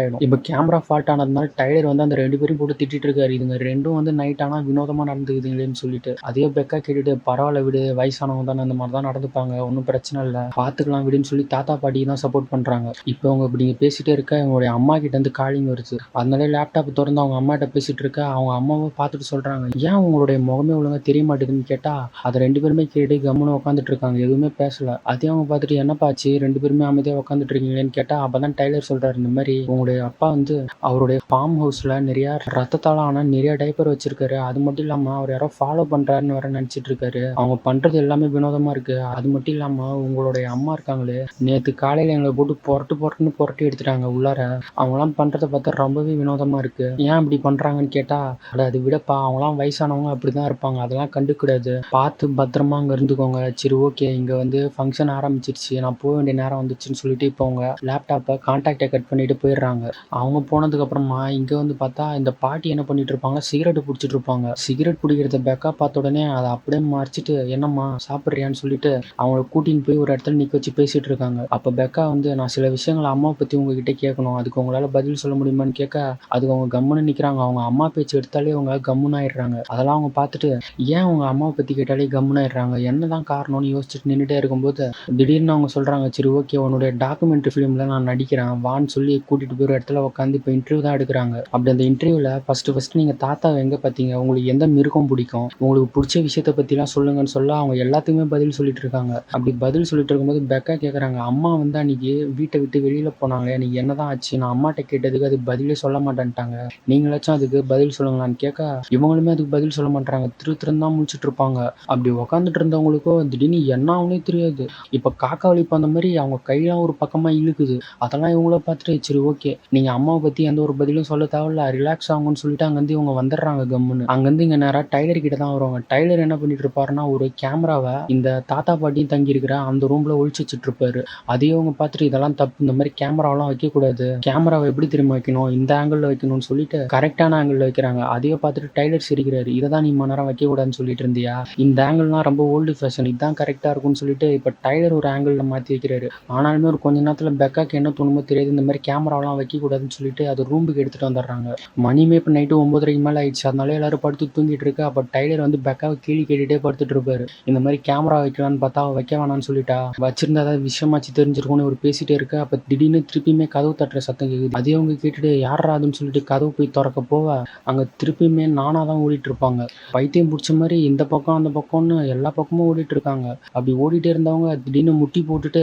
ஆயிடும். இப்ப கேமரா ஃபால்ட் ஆனதுனால டைலர் வந்து அந்த 2 பேரையும் போட்டு திட்டிட்டு இருக்காரு. இதுங்க 2ம் வந்து நைட் ஆனா வினோதமா நடந்துக்குதுங்களேன்னு சொல்லிட்டு. அதே பெக்கா கேட்டுட்டு பரவால்ல விடு, வயசானவங்க தானே அந்த மாரி தான் நடந்துப்பாங்க. ஒண்ணும் பிரச்சனை இல்ல. பார்த்துக்கலாம் விடுன்னு சொல்லி தாத்தா, பாட்டிக்கு தான் சப்போர்ட் பண்றாங்க. இப்ப அவங்க இப்படி பேசிட்டே இருக்க இவங்களுடைய அம்மா கிட்ட இருந்து காலிங் வருது. அதனால லேப்டாப் தொறந்து அவங்க அம்மாட்ட பேசிட்டு இருக்க, அவங்க அம்மாவும் பார்த்துட்டு சொல்றாங்க, "ஏன் உங்களுடைய முகமே ஒழுங்கா தெரிய மாட்டேங்குதுன்னு" கேட்டா, அத 2 பேருமே கேட்டு கம்முனு உட்காந்துட்டு இருக்காங்க. எதுவுமே பேசல. அதையும் அவங்க பார்த்துட்டு, "என்னப்பா ஆச்சு? 2 பேருமே அமைதியா உட்காந்துட்டு இருக்கீங்களேன்னு" கேட்டா, அப்பதான் டைலர் சொல்றாரு, இந்த மாரி உங்களுடைய அப்பா வந்து அவருடைய ஃபார்ம் ஹவுஸ்ல நிறைய ரத்தத்தால ஆன நிறைய டைப்பர் வச்சிருக்காரு. அது மட்டும் இல்லாம அவர் யாரோ ஃபாலோ பண்றாருன்னு வேற நினைச்சிட்டு இருக்காரு. அவங்க பண்றது எல்லாமே வினோதமா இருக்கு. அது மட்டும் இல்லாம உங்களுடைய அம்மா இருக்காங்களே, நேத்து காலையில எங்களை போட்டு புரட்டுன்னு புரட்டி எடுத்துட்டாங்க உள்ளார. அவங்கலாம் பண்றத பார்த்தா ரொம்பவே வினோதமா இருக்கு. ஏன் இப்படி பண்றாங்கன்னு கேட்டா, அட அது விடப்பா, அவங்கலாம் வயசானவங்க அப்படிதான் இருப்பாங்க. அதெல்லாம் கண்டுக்கூடாது. பார்த்து பத்திரமா அங்க இருந்துக்கோங்க. சரி ஓகே, இங்க வந்து ஃபங்க்ஷன் ஆரம்பிச்சிருச்சு. நான் போக வேண்டிய நேரம் வந்துச்சுன்னு சொல்லிட்டு இப்போ அவங்க லேப்டாப்ப கான்டாக்ட கட் பண்ணிட்டு போயிடுறாங்க. அவங்க போனதுக்கு அப்புறமா இங்க வந்து பார்த்தா இந்த பாட்டி என்ன பண்ணிட்டு இருப்பாங்க, சிகரெட் புடிச்சிட்டு இருப்பாங்க. சிகரெட் பிடிக்கிறத பெக்கா பார்த்த உடனே அதை அப்படியே மறைச்சிட்டு, என்னம்மா சாப்பிட்றியான்னு சொல்லிட்டு அவங்கள கூட்டின்னு போய் ஒரு இடத்துல நிக்க வச்சு பேசிட்டு இருக்காங்க. அப்ப பெக்கா வந்து, நான் சில விஷயங்கள் அம்மாவை பத்தி உங்ககிட்ட கேட்கணும். அதுக்கு உங்களால பதில் சொல்ல முடியுமான்னு கேட்க, அதுக்கு அவங்க கம்முன்னு நிக்கிறாங்க. அவங்க அம்மா பேச்சு எடுத்தாலே அவங்க கம்முன்னு ஆயிடுறாங்க. அதெல்லாம் அவங்க பார்த்துட்டு, ஏன் உங்க அம்மாவை பத்தி கேட்டாலே கம்முன்னு ஆயிடுறாங்க, என்னதான் காரணம்னு யோசிச்சுட்டு நின்னுட்டே இருக்கும்போது திடீர்னு அவங்க சொல்றாங்க, சரி ஓகே உன்னுடைய டாக்குமெண்ட்ரி ஃபிலிம்ல நான் நடிக்கிறேன் வான்னு சொல்லி கூட்டிட்டு போய் ஒரு இடத்துல உட்காந்து இப்போ இன்டர்வியூ தான் எடுக்கிறாங்க. அப்படி அந்த இன்டர்வியூல ஃபர்ஸ்ட் நீங்க தாத்தாவை எங்க பார்த்தீங்க, உங்களுக்கு எந்த மிருகம் பிடிக்கும், உங்களுக்கு பிடிச்ச விஷயத்த பத்திலாம் சொல்லுங்கன்னு சொல்ல அவங்க எல்லாத்துக்குமே பதில் சொல்லிட்டு இருக்காங்க. அப்படி பதில் சொல்லிட்டு இருக்கும்போது பெக்கா கேட்குறாங்க, அம்மா வந்து அன்னைக்கு வீட்டை விட்டு வெளியில போனாங்க, எனக்கு என்னதான் ஆச்சு, நான் அம்மாட்ட கேட்டதுக்கு அது பதிலே சொல்ல மாட்டேன்ட்டாங்க, நீங்களாச்சும் அதுக்கு பதில் சொல்லுங்களான்னு கேட்க, இவங்களுமே அதுக்கு பதில் சொல்ல மாட்டாங்க. திருன்னு தான் முழிச்சிட்டு இருப்பாங்க. அப்படி உட்காந்துட்டு இருந்தவங்களுக்கோ திடீர்னு என்ன ஆகுனே தெரியாது. இப்ப காக்கா வலிப்பு அந்த மாதிரி அவங்க கையெல்லாம் ஒரு பக்கமா இழுக்குது. அதெல்லாம் இவங்கள பார்த்துட்டு, சரி ஓகே நீங்க அம்மாவை பத்தி எந்த ஒரு பதிலும் சொல்ல தேவையில்ல, ரிலாக்ஸ் ஆகுங்கன்னு சொல்லிட்டு அங்கேருந்து இவங்க வந்துடுறாங்க கம்முன்னு. அங்கேருந்து இங்க நேரா டைலர் கிட்ட தான் வருவாங்க. டைலர் என்ன பண்ணிட்டு இருப்பாருன்னா, ஒரு கேமராவை இந்த தாத்தா பாட்டியும் தங்கி இருக்கிற அந்த ரூம்ல ஒழிச்சு வச்சுட்டு இருப்பாரு. அதையும் அவங்க பார்த்துட்டு, இதெல்லாம் தப்பு, இந்த மாதிரி கேமராவெல்லாம் வைக்கக்கூடாது, கேமராவை எப்படி திரும்ப வைக்கணும், இந்த ஆங்கிள் வைக்கணும்னு சொல்லிட்டு கரெக்டான ஆங்கிள் வைக்கிறாங்க. அதையும் பார்த்துட்டு டைலர் சிரிக்கிறாரு, இதை தான் நீ மணி நேரம் வைக்கக்கூடாதுன்னு சொல்லிட்டு இருந்தியா, இந்த ஆங்கிள்லாம் ரொம்ப ஓல்டு ஃபேஷன், இதுதான் கரெக்டா இருக்கும்னு சொல்லிட்டு இப்ப டைலர் ஒரு ஆங்கிள் மாத்தி வைக்கிறாரு. ஆனாலுமே ஒரு கொஞ்ச நேரத்துல பெக்காக்கு என்ன தோணுமோ தெரியாது, இந்த மாதிரி கேமராவெல்லாம் வைக்கக்கூடாதுன்னு சொல்லிட்டு அது ரூமுக்கு எடுத்துட்டு வந்துடுறாங்க. மணியுமே இப்போ நைட்டு 9:30 மேலே ஆயிடுச்சு. அதனால எல்லாரும் படுத்து தூங்கிட்டு இருக்கு. அப்போ டைலர் வந்து பெக்காவை கேள்வி கேட்டுட்டே படுத்துட்டு இருப்பாரு. இந்த மாதிரி கேமரா வைக்கலான்னு பார்த்தா அவ வைக்க வேணாம்னு சொல்லிட்டா, வச்சிருந்தா ஏதாவது விஷயமாச்சு தெரிஞ்சிருக்கும்னு ஒரு பேசிட்டே இருக்க. அப்போ திடீர்னு திருப்பியுமே கதவு தட்டுற சத்தம் கேட்குது. அதே அவங்க கேட்டுட்டு யாரா அதுன்னு சொல்லிட்டு கதவு போய் திறக்க போவ, அங்க திருப்பியுமே நானா தான் ஓடிட்டு இருப்பாங்க. பைத்தியம் பிடிச்ச மாதிரி இந்த பக்கம் அந்த பக்கம்னு எல்லா பக்கமும் ஓடிட்டு இருக்காங்க. அப்படி ஓடிட்டே இருந்தவங்க திடீர்னு முட்டி போட்டுட்டு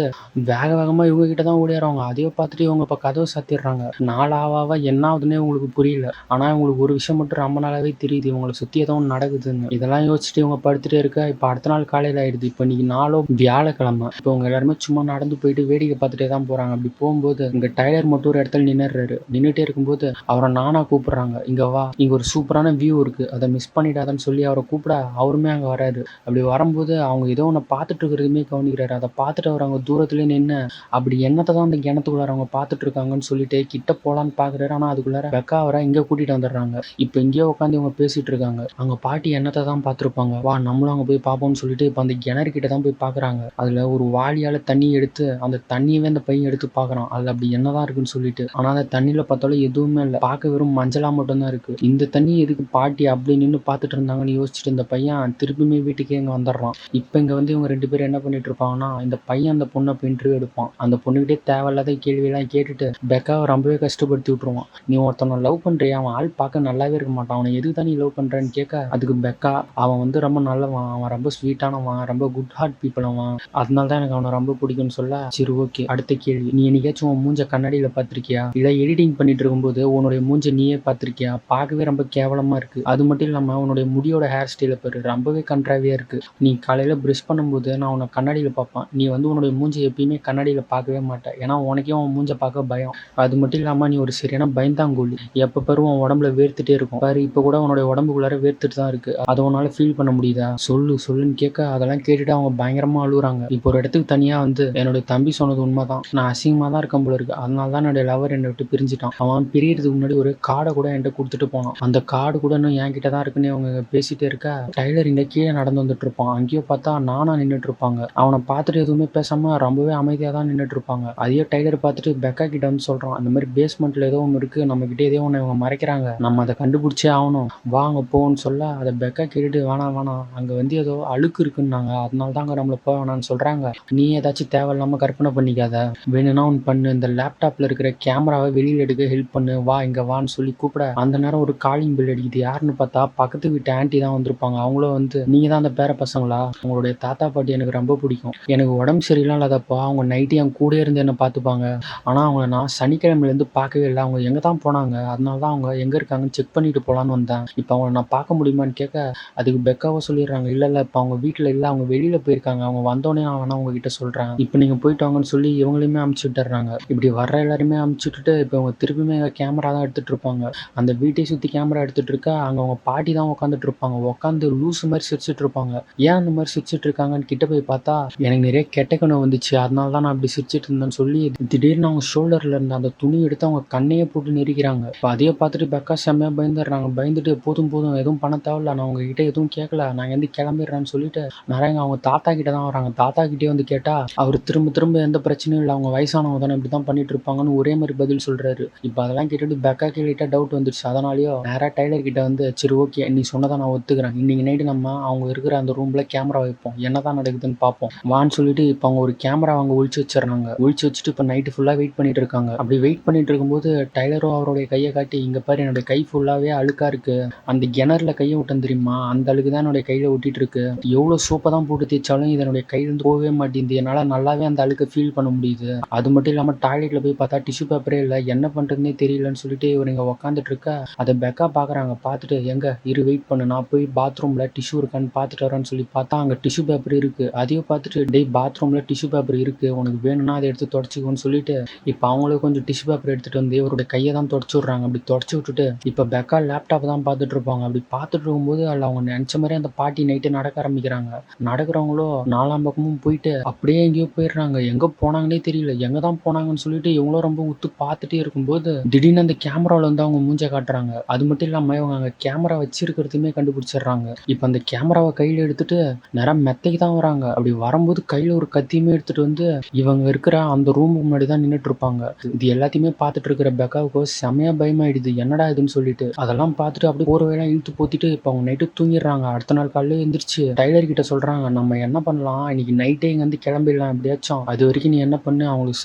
வேக வேகமா இவங்க கிட்ட தான் ஓடிடுறாங்க. அதையோ பார்த்துட்டு இவங்க இப்போ கதவை சாத்திடுறாங்க. நாள் ஆவ என்ன ஆகுதுன்னே உங்களுக்கு புரியல. ஆனா இவங்களுக்கு ஒரு விஷயம் மட்டும் ரொம்ப நாளாவே தெரியுது, இவங்களை சுத்தி ஏதோ ஒன்று நடக்குதுன்னு. இதெல்லாம் யோசிச்சுட்டு இவங்க படுத்துட்டே இருக்க. இப்போ அடுத்த நாள் காலையில ஆயிடுது. இப்போ இன்னைக்கு நாளோ வியாழக்கிழமை. இப்போ அவங்க எல்லாருமே சும்மா நடந்து போயிட்டு வேடிக்கை பார்த்துட்டே தான் போறாங்க. அப்படி போகும்போது இங்க டைலர் மட்டும் ஒரு இடத்துல நின்னுறாரு. நின்னுட்டே இருக்கும்போது அவரை நானா கூப்பிடுறாங்க, இங்க வா, இங்க ஒரு சூப்பரான வியூ இருக்கு, அதை மிஸ் பண்ணிடாதன்னு சொல்லி அவரை கூப்பிட அவருமே அங்க வராரு. அப்படி வரும்போது அவங்க ஏதோ ஒன்று பார்த்துட்டு இருக்கிறதுமே கவனிக்கிறாரு. அதை பார்த்துட்டு அவர் அவங்க தூரத்துலேயே நின்று அப்படி என்னத்தை தான் அந்த கிணத்துக்குள்ளார அவங்க பார்த்துட்டு இருக்காங்கன்னு சொல்லிட்டு கிட்ட போலான்னு பாக்குறாரு. ஆனா அதுக்குள்ளார பெக்கா அவரை இங்க கூட்டிட்டு வந்துடுறாங்க. இப்போ இங்கேயே உட்காந்து இவங்க பேசிட்டு இருக்காங்க. அவங்க பாட்டி என்னத்தை தான் பார்த்துருப்பாங்க, வா நம்மளும் அங்க போய் பார்ப்போம்னு சொல்லிட்டு இப்போ அந்த கிணறு கிட்ட தான் போய் பாக்குறாங்க. அதுல ஒரு வாளியால தண்ணி எடுத்து அந்த தண்ணியவே அந்த பையன் எடுத்து பாக்குறான், அதுல அப்படி என்னதான் இருக்குன்னு சொல்லிட்டு. ஆனா அந்த தண்ணியில பார்த்தாலும் எதுவுமே இல்லை, பார்க்க வெறும் மஞ்சளா மட்டும் தான் இருக்கு. இந்த தண்ணி எதுக்கு பாட்டி அப்படி நின்று பார்த்துட்டு இருந்தாங்கன்னு யோசிச்சுட்டு இந்த பையன் திருப்பியுமே வீட்டுக்கே இங்க வந்துடுறான். இப்போ இங்க வந்து இவங்க 2 பேரும் என்ன பண்ணிட்டு இருப்பாங்கன்னா, இந்த பையன் அந்த பொண்ணை போய் இன்டர்வியூ எடுப்பான். அந்த பொண்ணுகிட்டே தேவையில்லாத கேள்வியெல்லாம் கேட்டுட்டு பெக்காவை ரொம்பவே கஷ்டப்படுத்தி விட்டுருவான். நீ ஒருத்தவனை லவ் பண்றியா, அவன் ஆள் பார்க்க நல்லாவே இருக்க மாட்டான், அவனை எதுக்கு தான் நீ லவ் பண்றேன்னு கேட்க, அதுக்கு பெக்கா, அவன் வந்து ரொம்ப நல்லவன், அவன் ரொம்ப ஸ்வீட்டானவன், ரொம்ப குட் ஹார்ட் பீப்புள் அவன், அதனால தான் எனக்கு அவனை ரொம்ப பிடிக்கும்னு சொல்ல, சரி ஓகே அடுத்த கேள்வி, நீ என்னைக்காச்சும் உன் மூஞ்ச கண்ணாடியில பார்த்திருக்கியா, இல்லை எடிட்டிங் பண்ணிட்டு இருக்கும்போது உன்னுடைய மூஞ்ச நீயே பார்த்திருக்கியா, பார்க்கவே ரொம்ப கேவலமா இருக்கு, அது மட்டும் இல்லாம உன்னுடைய முடியோட ஹேர் ஸ்டைல பாரு ரொம்பவே கன்றாவியா இருக்கு, நீ காலையில பிரஷ் பண்ணும்போது நான் உன்னை கண்ணாடியில பார்ப்பேன், நீ வந்து உன்னுடைய மூஞ்சை எப்பயுமே கண்ணாடியில பார்க்கவே மாட்டேன், ஏன்னா உனக்கே உன் மூஞ்ச பார்க்க பயம், அது மட்டும் இல்லாம நீ ஒரு சரியான பயந்தாங்கோலி, எப்ப பாரு உன் உடம்புல வேர்த்துட்டே இருக்கும் பாரு, இப்ப கூட உன்னுடைய உடம்புக்குள்ளார வேர்த்துட்டு தான் இருக்கு, அதை உன்னால ஃபீல் பண்ண முடியுதா, சொல்லுன்னு கேட்க, அதெல்லாம் கேட்டுட்டு அவங்க பயங்கரமா அழுகுறாங்க. இப்போ ஒரு இடத்துக்கு தனியா வந்து, என்னுடைய தம்பி சொன்னது உண்மைதான், நான் அசிங்கமா தான் இருக்கேன் போல இருக்கு, அதனால தான் என்னுடைய லவர் என்னை விட்டு பிரிஞ்சுட்டான், அவன் பிரியறதுக்கு முன்னாடி ஒரு கார்டை கூட என்கிட்ட கொடுத்துட்டு போனான், அந்த கார்டு கூட இன்னும் என்கிட்ட தான் இருக்குன்னு அவங்க பேசிட்டே இருக்க, டைலர் இங்க கீழே நடந்து வந்துட்டு இருப்பான். அங்கேயோ பார்த்தா நானா நின்றுட்டு இருப்பாங்க. அவனை பார்த்துட்டு எதுவுமே பேசாம ரொம்பவே அமைதியா தான் நின்றுட்டு விளையாண்டுட்டு இருப்பாங்க. அதையே டைலர் பார்த்துட்டு பெக்கா கிட்ட வந்து சொல்றான், இந்த மாதிரி பேஸ்மெண்ட்ல ஏதோ ஒன்று இருக்கு, நம்ம கிட்ட ஏதோ ஒன்று இவங்க மறைக்கிறாங்க, நம்ம அதை கண்டுபிடிச்சே ஆகணும், வாங்க போன்னு சொல்ல அதை பெக்கா கேட்டுட்டு வேணாம் வேணாம், அங்க வந்து ஏதோ அழுக்கு இருக்குன்னாங்க, அதனால தான் அங்க நம்மள போக வேணாம்னு சொல்றாங்க, நீ ஏதாச்சும் தேவையில்லாம கற்பனை பண்ணிக்காத, வேணும்னா ஒன்று பண்ணு, இந்த லேப்டாப்ல இருக்கிற கேமராவை வெளியில எடுக்க ஹெல்ப் பண்ணு, வா இங்க வான்னு சொல்லி கூப்பிட அந்த நேரம் ஒரு காலிங் பில் அடிக்குது. யாருன்னு பார்த்தா பக்கத்து வீட்டு ஆன்ட்டி தான் வந்திருப்பாங்க. அவங்களும் வந்து, நீங்க தான் அந்த பேர பசங்களா, உங்களுடைய தாத்தா பாட்டி எனக்கு ரொம்ப பிடிக்கும், எனக்கு உடம்பு சரியில்லாம் இல்லாதப்போ அவங்க நைட்டு என் கூட இருந்து என்ன பார்த்துப்பாங்க, ஆனா அவங்கள நான் சனிக்கிழமையிலேருந்து பார்க்கவே இல்லை, அவங்க எங்க தான் போனாங்க, அதனால தான் அவங்க எங்க இருக்காங்கன்னு செக் பண்ணிட்டு போலான்னு வந்தேன், இப்போ அவங்கள நான் பார்க்க முடியுமான்னு கேட்க அதுக்கு பெக்காவோ சொல்லிடுறாங்க, இல்ல இல்ல இப்போ அவங்க வீட்டில் இல்லை, அவங்க வெளியில போயிருக்காங்க, அவங்க வந்தோடனே நான் வேணா உங்ககிட்ட சொல்றேன், இப்போ நீங்க போயிட்டு வாங்கன்னு சொல்லி இவங்களையுமே அமுச்சு விட்டுறாங்க. இப்படி வர்ற எல்லாருமே அமுச்சு விட்டுட்டு இப்போ அவங்க திருப்பியுமே கேமரா தான் எடுத்துட்டு இருப்பாங்க. அந்த வீட்டை சுற்றி கேமரா எடுத்துட்டு இருக்கா, அங்கே அவங்க பாட்டி தான் உட்காந்துட்டு இருப்பாங்க, உட்காந்து லூசு மாதிரி சிரிச்சிட்டு இருப்பாங்க. ஏன் அந்த மாதிரி சிரிச்சிட்டு இருக்காங்கன்னு கிட்ட போய் பார்த்தா, எனக்கு நிறைய கெட்ட கனவு வந்துச்சு, அதனால தான் நான் அப்படி சிரிச்சிட்டு இருந்தேன்னு சொல்லி திடீர்னு அவங்க ஷோல்டர்ல இருந்த அந்த துணி எடுத்து அவங்க கண்ணையே போட்டு நெரிக்கிறாங்க. இப்போ அதையே பார்த்துட்டு பெக்கா செம்மையா பயந்துடுறாங்க. பயந்துட்டு போதும் போதும் எதுவும் பண்ண தேவையில்ல, நான் உங்ககிட்ட எதுவும் கேட்கல, நான் எந்த கிளம்பிடுறேன்னு சொல்லிட்டு நிறைய அவங்க தாத்தா கிட்ட தான் வராங்க. தாத்தா கிட்டே வந்து கேட்டா அவர் திரும்ப திரும்ப எந்த பிரச்சனையும் இல்லை, அவங்க வயசானவங்க தானே இப்படி தான் பண்ணிட்டு இருப்பாங்கன்னு ஒரே மாதிரி பதில் சொல்றாரு. இப்போ அதெல்லாம் கேட்டுட்டு பெக்கா கிட்ட டவுட் வந்துடுச்சு. அதனாலயோ நேராக டைலர் கிட்ட வந்து, சரி ஓகே நீ சொன்னதை நான் ஒத்துக்கிறேன், இன்னைக்கு நைட்டு நம்ம அவங்க இருக்கிற அந்த ரூம்ல கேமரா வைப்போம், என்னதான் நடக்குதுன்னு பார்ப்போம் வான்னு சொல்லிட்டு இப்போ அவங்க ஒரு கேமரா அவங்க ஒழிச்சு வச்சிடறாங்க. ஒழிச்சு வச்சுட்டு இப்போ நைட்டு ஃபுல்லா வெயிட் பண்ணிட்டு இருக்காங்க. அப்படி வெயிட் பண்ணிட்டு இருக்கும்போது டைலரும் அவருடைய கையை காட்டி, இங்க பாரு என்னுடைய கை ஃபுல்லாவே அழுக்கா இருக்கு, அந்த கிணறுல கையை விட்டேன் தெரியுமா, அந்த அழுக்கு தான் என்னுடைய கையில ஒட்டிட்டு இருக்கு, எவ்வளவு சோப்பை தான் போட்டு தேய்ச்சாலும் இது என்னுடைய கையிலிருந்து போகவே மாட்டேங்குது, என்னால நல்லாவே அந்த அழுக்கை ஃபீல் பண்ண முடியுது, அது மட்டும் இல்லாம டாய்லெட்ல போய் பார்த்தா டிஷ்யூ பேப்பரே இல்லை, என்ன பண்றதுன்னே தெரியலன்னு சொல்லிட்டு இவர் இங்க உட்காந்துட்டு இருக்க அதை பெக்கா பாக்குறாங்க. பார்த்துட்டு, எங்க இரு வெயிட் பண்ணு, நான் போய் பாத்ரூம்ல டிஷ்யூ இருக்கான்னு பார்த்துட்டு வரேன்னு சொல்லி பார்த்தா அங்க டிஷ்யூ பேப்பர் இருக்கு. அதையும் பார்த்துட்டு, டேய் பாத்ரூம்ல டிஷ்யூ பேப்பர் இருக்கு, உனக்கு வேணும்னா அதை எடுத்து தொடச்சிக்கோன்னு சொல்லிட்டு இப்போ அவங்களுக்கு கொஞ்சம் டிஷ்யூ பேப்பர் எடுத்துட்டு வந்து இவருடைய கையை தான் தொடச்சு விடுறாங்க. அப்படி தொடச்சு விட்டுட்டு இப்போ பெக்கா லேப்டாப் தான் பார்த்துட்டு இருப்பாங்க. அப்படி பார்த்துட்டு இருக்கும்போது அதில் அவங்க நினைச்ச மாதிரி அந்த பாட்டி நைட்டு நடக்க ஆரம்பிக்கிறாங்க. நடக்கிறவங்களும் நாலாம் பக்கமும் போயிட்டு அப்படியே எங்கேயோ போயிடுறாங்க. எங்க போனாங்கன்னே தெரியல, எங்க தான் போனாங்கன்னு சொல்லிட்டு இவங்களும் ரொம்ப உத்து பார்த்துட்டே இருக்கும்போது திடீர்னு அந்த கேமராவில் வந்து அவங்க மூஞ்ச காட்டுறாங்க. அது மட்டும் இல்லாம இவங்க அங்கே கேமரா வச்சிருக்கிறதுமே கண்டுபிடிச்சிடுறாங்க. இப்போ அந்த கேமராவை கையில் எடுத்துட்டு நேரம் மெத்தைக்கு தான் வராங்க. அப்படி வரும்போது கையில் ஒரு கத்தியுமே எடுத்துட்டு வந்து இவங்க இருக்கிற அந்த ரூமுக்கு முன்னாடி தான் நின்றுட்டு இருப்பாங்க. இது எல்லாத்தையுமே பார்த்துட்டு இருக்கிற பெக்காவுக்கு செமையா பயமாயிடுது, என்னடா இதுன்னு சொல்லிட்டு அதெல்லாம் பார்த்துட்டு அப்படியே போர்வையெல்லாம் இழுத்து போத்திட்டு இப்போ அவங்க நைட்டு தூங்கிடுறாங்க. அடுத்த நாள் காலையில் எந்திரிச்சு டைலர் கிட்ட சொல்றாங்க, நம்ம என்ன பண்ணலாம், இன்னைக்கு நைட்டே இங்க வந்து கிளம்பிடலாம் எப்படியாச்சும், அது வரைக்கும் நீ என்ன பண்ணு, அவங்களுக்கு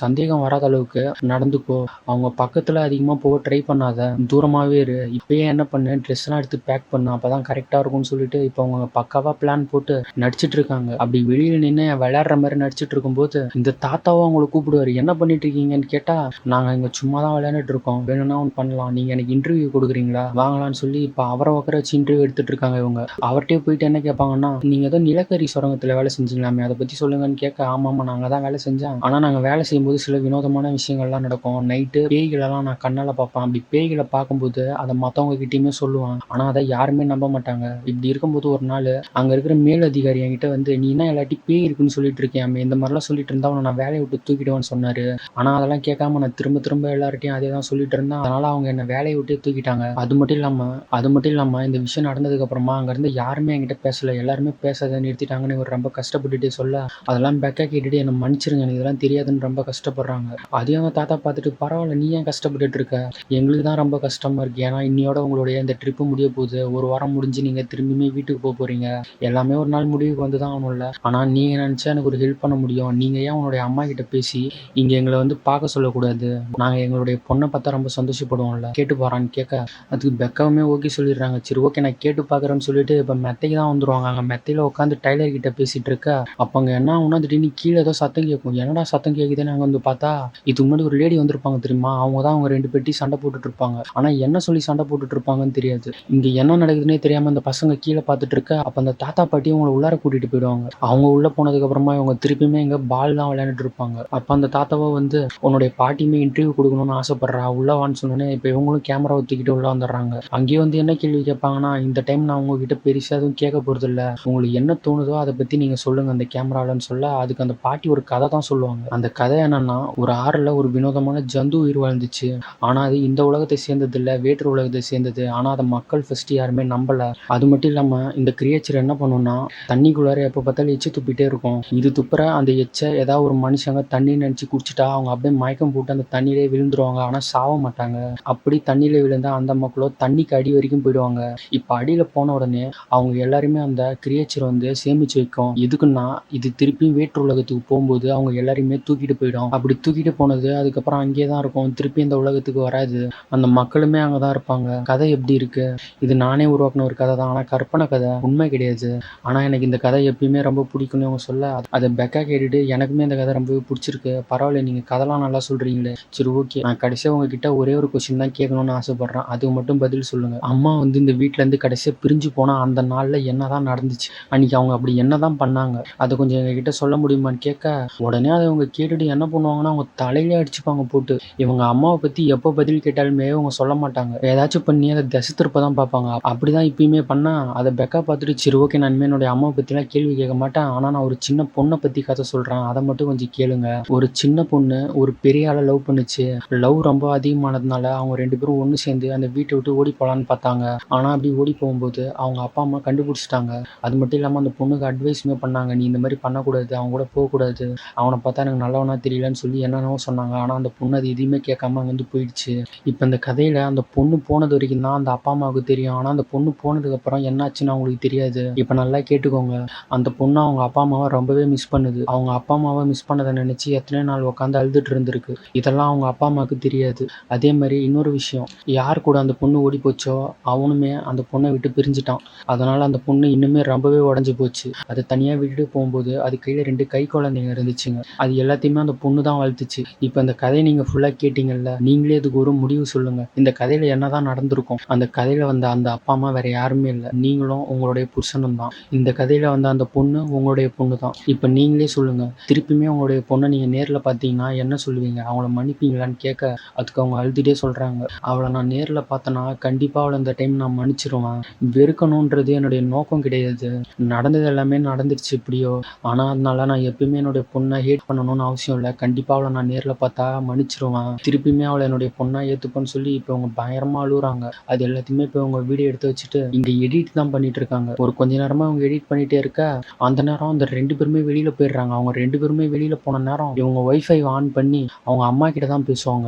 சந்தேகம் வராத அளவுக்கு நடந்துக்கோ, அவங்க பக்கத்துல அதிகமா போக ட்ரை பண்ணாத, தூரமாவே இரு, இப்பயே என்ன பண்ணு, ட்ரெஸ் எல்லாம் எடுத்து பேக் பண்ணு, அப்பதான் கரெக்டா இருக்கும்னு சொல்லிட்டு இப்போ அவங்க பக்காவா பிளான் போட்டு நடிச்சிட்டு இருக்காங்க. அப்படி வெளியில நின்று விளையாடுற மாதிரி நடிச்சிட்டு இருக்கும்போது இந்த தாத்தாவும் அவங்களை கூப்பிடுவாரு, என்ன பண்ணிட்டு இருக்கீங்கன்னு கேட்டா, நாங்க இங்க சும்மா தான் விளையாண்டுட்டு இருக்கோம், வேணும்னா ஒன்று பண்ணலாம், நீங்க எனக்கு இன்டர்வியூ கொடுக்குறீங்களா வாங்கலாம்னு சொல்லி இப்போ அவரை உட்கார வச்சு இன்டர்வியூ எடுத்துட்டு இருக்காங்க. இவங்க அவர்கிட்டயே போயிட்டு என்ன கேட்பாங்கன்னா, நீங்க ஏதோ நிலக்கரி சுரங்கத்துல வேலை செஞ்சீங்களாமே, அதை பத்தி சொல்லுங்கன்னு கேட்க, ஆமாமா நாங்க தான் வேலை செஞ்சோம், ஆனா நாங்க வேலை செய்யும்போது சில வினோதமான விஷயங்கள்லாம் நடக்கும், நைட்டு பேய்களெல்லாம் நான் கண்ணால பார்ப்பேன், அப்படி பேய்களை பார்க்கும்போது அதை மற்றவங்க கிட்டயுமே சொல்லுவான், ஆனா அதை யாருமே நம்ப மாட்டாங்க. இப்படி இருக்கும்போது ஒரு நாள் அங்க இருக்கிற மேல் அதிகாரி என்கிட்ட வந்து, நீ என்ன எல்லாட்டி பேய் இருக்குன்னு சொல்லிட்டு இருக்கேன், இந்த மாதிரிலாம் சொல்லிட்டு இருந்தா உன்னை நான் வேலையை விட்டு தூக்கிடுவேன்னு சொன்னாரு, ஆனா அதெல்லாம் கேட்காம நான் திரும்ப திரும்ப எல்லார்ட்டையும் அதே தான் சொல்லிட்டு இருந்தேன், அதனால அவங்க என்ன வேலையை விட்டு தூக்கிட்டாங்க. அது மட்டும் இல்லாம இந்த விஷயம் நடந்ததுக்கு அப்புறமா அங்க இருந்து யாருமே என்கிட்ட பேசல, எல்லாருமே பேசாத நிறுத்திட்டாங்கன்னு இவர் ரொம்ப கஷ்டப்பட்டுட்டே சொல்ல, அதெல்லாம் பெக்கா கேட்டுட்டு என்ன மன்னிச்சிருங்க, எனக்கு இதெல்லாம் தெரியாதுன்னு ரொம்ப கஷ்டப்படுறாங்க. அதையும் அவங்க தாத்தா பார்த்துட்டு, பரவாயில்ல நீ ஏன் கஷ்டப்பட்டுட்டு இருக்க, எங்களுக்கு தான் ரொம்ப கஷ்டமா இருக்கு, ஏன்னா இன்னையோட உங்களுடைய இந்த ட்ரிப்பு முடிய போகுது, ஒரு வாரம் முடிஞ்சு நீங்க திரும்பியுமே வீட்டுக்கு போக போறீங்க, எல்லாமே ஒரு நாள் முடிவுக்கு வந்து தான் ஆகணும்ல, ஆனா நீங்க நினைச்சா எனக்கு ஒரு ஹெல்ப் பண்ண முடியும், நீங்க ஏன் உங்களுடைய அம்மா கிட்ட பேசி இங்க எங்களை வந்து பார்க்க சொல்லக்கூடாது, நாங்க எங்களுடைய பொண்ணை பார்த்தா ரொம்ப சந்தோஷப்படுவோம்ல, கேட்டு போறான்னு கேட்க அதுக்கு பெக்காவுமே ஓகே சொல்லிடுறாங்க. சரி ஓகே நான் கேட்டு பார்க்குறேன்னு சொல்லிட்டு இப்போ மெத்தைக்கு தான் வந்துருவாங்க. அங்கே மெத்தையில் உட்காந்து டைலர் கிட்ட பேசிட்டு இருக்க அப்போ அங்கே என்ன ஆகும்னா, திடீர்னு கீழே ஏதோ சத்தம் கேட்கும், என்னடா சத்தம் கேட்குதுன்னு அங்கே வந்து பார்த்தா இதுக்கு முன்னாடி ஒரு லேடி வந்திருப்பாங்க தெரியுமா, அவங்க தான் அவங்க 2 பெட்டி சண்டை போட்டுட்டு இருப்பாங்க, ஆனால் என்ன சொல்லி சண்டை போட்டுட்டு இருப்பாங்கன்னு தெரியாது. இங்கே என்ன நடக்குதுன்னே தெரியாமல் அந்த பசங்க கீழே பார்த்துட்டு இருக்க அப்போ அந்த தாத்தா பாட்டி அவங்களை உள்ளார கூட்டிட்டு போயிடுவாங்க. அவங்க உள்ள போனதுக்கு அப்புறமா இவங்க திருப்பியுமே இங்கே பால் தான் விளையாண்டுட்டு இருப்பாங்க. அப்போ அந்த தாத்தாவை வந்து, உன்னுடைய பாட்டியுமே இன்டர்வியூ கொடுக்கணும்னு ஆசைப்படுறா, உள்ள வான்னு சொன்னோன்னே இப்போ இவங்களும் கேமரா தூக்கிட்டு உள்ள வந்துடுறாங்க. அங்கேயே வந்து என்ன கேள்வி கேட்பாங்கன்னா, இந்த டைம் நான் உங்ககிட்ட பெருசா எதுவும் கேட்க போறது இல்ல, உங்களுக்கு என்ன தோணுதோ அதை பத்தி நீங்க சொல்லுங்க அந்த கேமராலன்னு சொல்ல, அதுக்கு அந்த பாட்டி ஒரு கதை தான் சொல்லுவாங்க. அந்த கதை என்னன்னா, ஒரு ஆறுல ஒரு வினோதமான ஜந்து உயிர் வாழ்ந்துச்சு, ஆனா அது இந்த உலகத்தை சேர்ந்தது இல்ல, வேற்று உலகத்தை சேர்ந்தது, ஆனா அதை மக்கள் ஃபர்ஸ்ட் யாருமே நம்பல. அது மட்டும் இல்லாம இந்த கிரியேச்சர் என்ன பண்ணும்னா, தண்ணிக்குள்ளார எப்ப பார்த்தாலும் எச்சு துப்பிட்டே இருக்கும், இது துப்புற அந்த எச்சை ஏதாவது ஒரு மனுஷங்க ஒருத்தங்க தண்ணி நினச்சி குடிச்சிட்டா அவங்க அப்படியே மயக்கம் போட்டு அந்த தண்ணியிலே விழுந்துருவாங்க. ஆனா சாவ மாட்டாங்க. அப்படி தண்ணியில விழுந்தா அந்த மக்களோ தண்ணிக்கு அடி வரைக்கும் போயிடுவாங்க. இப்ப அடியில போன உடனே அவங்க எல்லாரையுமே அந்த கிரியேச்சர் வந்து சேமிச்சு வைக்கும். எதுக்குன்னா இது திருப்பியும் வேற்று உலகத்துக்கு போகும்போது அவங்க எல்லாரையுமே தூக்கிட்டு போயிடும். அப்படி தூக்கிட்டு போனது அதுக்கப்புறம் அங்கேயே தான் இருக்கும். திருப்பி இந்த உலகத்துக்கு வராது. அந்த மக்களுமே அங்கே தான் இருப்பாங்க. கதை எப்படி இருக்கு? இது நானே உருவாக்கின ஒரு கதை தான். ஆனால் கற்பனை கதை, உண்மை கிடையாது. ஆனால் எனக்கு இந்த கதை எப்பயுமே ரொம்ப பிடிக்கும்னு அவங்க சொல்ல அதை பெக்கா கேட்டுட்டு எனக்குமே இந்த கதை ரொம்பவே பிடிச்சிருக்கு. பரவாயில்ல, நீங்கள் கதைலாம் நல்லா சொல்கிறீங்களே. சரி, ஓகே. நான் கடைசியாக உங்ககிட்ட ஒரே ஒரு கொஸ்டின் தான் கேட்கணும்னு ஆசைப்பட்றேன். அதுக்கு மட்டும் பதில் சொல்லுங்கள். அம்மா வந்து இந்த வீட்டிலேருந்து கடைசியாக பிரிஞ்சு போனால் அந்த நாளில் என்ன தான் நடந்துச்சு? அன்றைக்கி அவங்க அப்படி என்ன தான் பண்ணாங்க? அதை கொஞ்சம் எங்ககிட்ட சொல்ல முடியுமான்னு கேட்க உடனே அதை அவங்க கேட்டுட்டு என்ன பண்ணுவாங்கன்னா அவங்க தலையிலே அடிச்சுப்பாங்க போட்டு. இவங்க அம்மாவை பற்றி எப்போ பதில் கேட்டாலுமே அவங்க சொல்ல மாட்டாங்க. ஏதாச்சும் பண்ணி அதை திசை திருப்ப தான் பார்ப்பாங்க. அப்படி தான் இப்பயுமே பண்ணால் அதை பெக்கா பார்த்துட்டு சரி, ஓகே, நான் இனிமேல் என்னுடைய அம்மாவை பற்றிலாம் கேள்வி கேட்க மாட்டேன். ஆனால் நான் ஒரு சின்ன பொண்ணை பற்றி கதை சொல்கிறேன், அதை மட்டும் கொஞ்சம் கேளுங்க. ஒரு சின்ன பொண்ணு ஒரு பெரிய ஆளை லவ் பண்ணுச்சு. லவ் ரொம்ப அதிகமானதுனால அவங்க 2 பேரும் ஒன்று சேர்ந்து அந்த வீட்டை விட்டு ஓடி போகலான்னு பார்த்தாங்க. ஆனால் அப்படி ஓடி போகும்போது அவங்க அப்பா அம்மா கண்டுபிடிச்சிட்டாங்க. அது மட்டும் இல்லாமல் அந்த பொண்ணுக்கு அட்வைஸுமே பண்ணாங்க. நீ இந்த மாதிரி பண்ணக்கூடாது, அவங்க கூட போகக்கூடாது, அவனை பார்த்தா எனக்கு நல்லவனா தெரியலன்னு சொல்லி என்னென்னவோ சொன்னாங்க. ஆனால் அந்த பொண்ணு அது எதுவுமே கேட்காம அங்கேருந்து போயிடுச்சு. இப்போ இந்த கதையில் அந்த பொண்ணு போனது வரைக்கும் தான் அந்த அப்பா அம்மாவுக்கு தெரியும். ஆனால் அந்த பொண்ணு போனதுக்கப்புறம் என்னாச்சுன்னு அவங்களுக்கு தெரியாது. இப்போ நல்லா கேட்டுக்கோங்க. அந்த பொண்ணு அவங்க அப்பா அம்மாவை ரொம்பவே மிஸ் பண்ணுது. அவங்க அப்பா அம்மாவை மிஸ் பண்ணதை நினச்சி எத்தனை நாள் உட்காந்து அழுதுட்டு இருந்திருக்கு. இதெல்லாம் அவங்க அப்பா அம்மாவுக்கு தெரியாது. அதே மாதிரி இன்னொரு விஷயம், யார் கூட அந்த பொண்ணு ஓடி போச்சோ அவனுமே அந்த பொண்ணை விட்டு பிரிஞ்சுட்டான். அதனால் அந்த பொண்ணு இன்னுமே ரொம்பவே உடஞ்சி போச்சு. அதை தனியாக விட்டுட்டு போகும்போது அது கையில் 2 கை குழந்தைங்க இருந்துச்சுங்க. அது எல்லாத்தையுமே அந்த பொண்ணு தான் வளர்த்துச்சு. இப்போ இந்த கதையை நீங்கள் ஃபுல்லாக கேட்டிங்கல்ல, நீங்களே இதுக்கு ஒரு முடிவு சொல்லுங்கள். இந்த கதையில் என்ன தான் நடந்திருக்கும்? அந்த கதையில் வந்த அந்த அப்பா அம்மா வேறு யாருமே இல்லை, நீங்களும் உங்களுடைய புருஷனும் தான். இந்த கதையில் வந்த அந்த பொண்ணு உங்களுடைய பொண்ணு தான். இப்போ நீங்களே சொல்லுங்கள், திருப்பியுமே உங்களுடைய பொண்ணை நீங்கள் நேரில் பார்த்தீங்கன்னா என்ன சொல்லுவீங்க? அவங்கள மன்னிப்பீங்களான்னு கேட்க அதுக்கு அவங்க அழுதுகிட்டே சொல்கிறாங்க, அவளை நான் நேரில் பார்த்தேன்னா கண்டிப்பாக அவளை இந்த டைம் நான் மன்னிச்சிருவேன். வெறுக்கணுன்றது என்னுடைய நோக்கம் கிடையாது. நடந்தது எல்லாமே நடந்துருச்சு எப்படியோ. ஆனால் அதனால நான் எப்பயுமே என்னுடைய பொண்ணை ஹேட் பண்ணணும்னு அவசியம் இல்லை. கண்டிப்பாக அவளை நான் நேரில் பார்த்தா மன்னிச்சிருவேன். திருப்பியுமே அவளை என்னுடைய பொண்ணாக ஏற்றுப்பேன்னு சொல்லி இப்போ அவங்க பயங்கரமாக அழுகுறாங்க. அது எல்லாத்தையுமே இப்போ அவங்க வீடியோ எடுத்து வச்சுட்டு இங்கே எடிட் தான் பண்ணிட்டு இருக்காங்க. ஒரு கொஞ்ச நேரமாக அவங்க எடிட் பண்ணிகிட்டே இருக்க அந்த நேரம் அந்த 2 பேருமே வெளியில் போயிடுறாங்க. அவங்க 2 பேருமே வெளியில் போன நேரம் இவங்க ஒய்ஃபை ஆன் பண்ணி அவங்க அம்மா கிட்ட தான் பேசுவாங்க.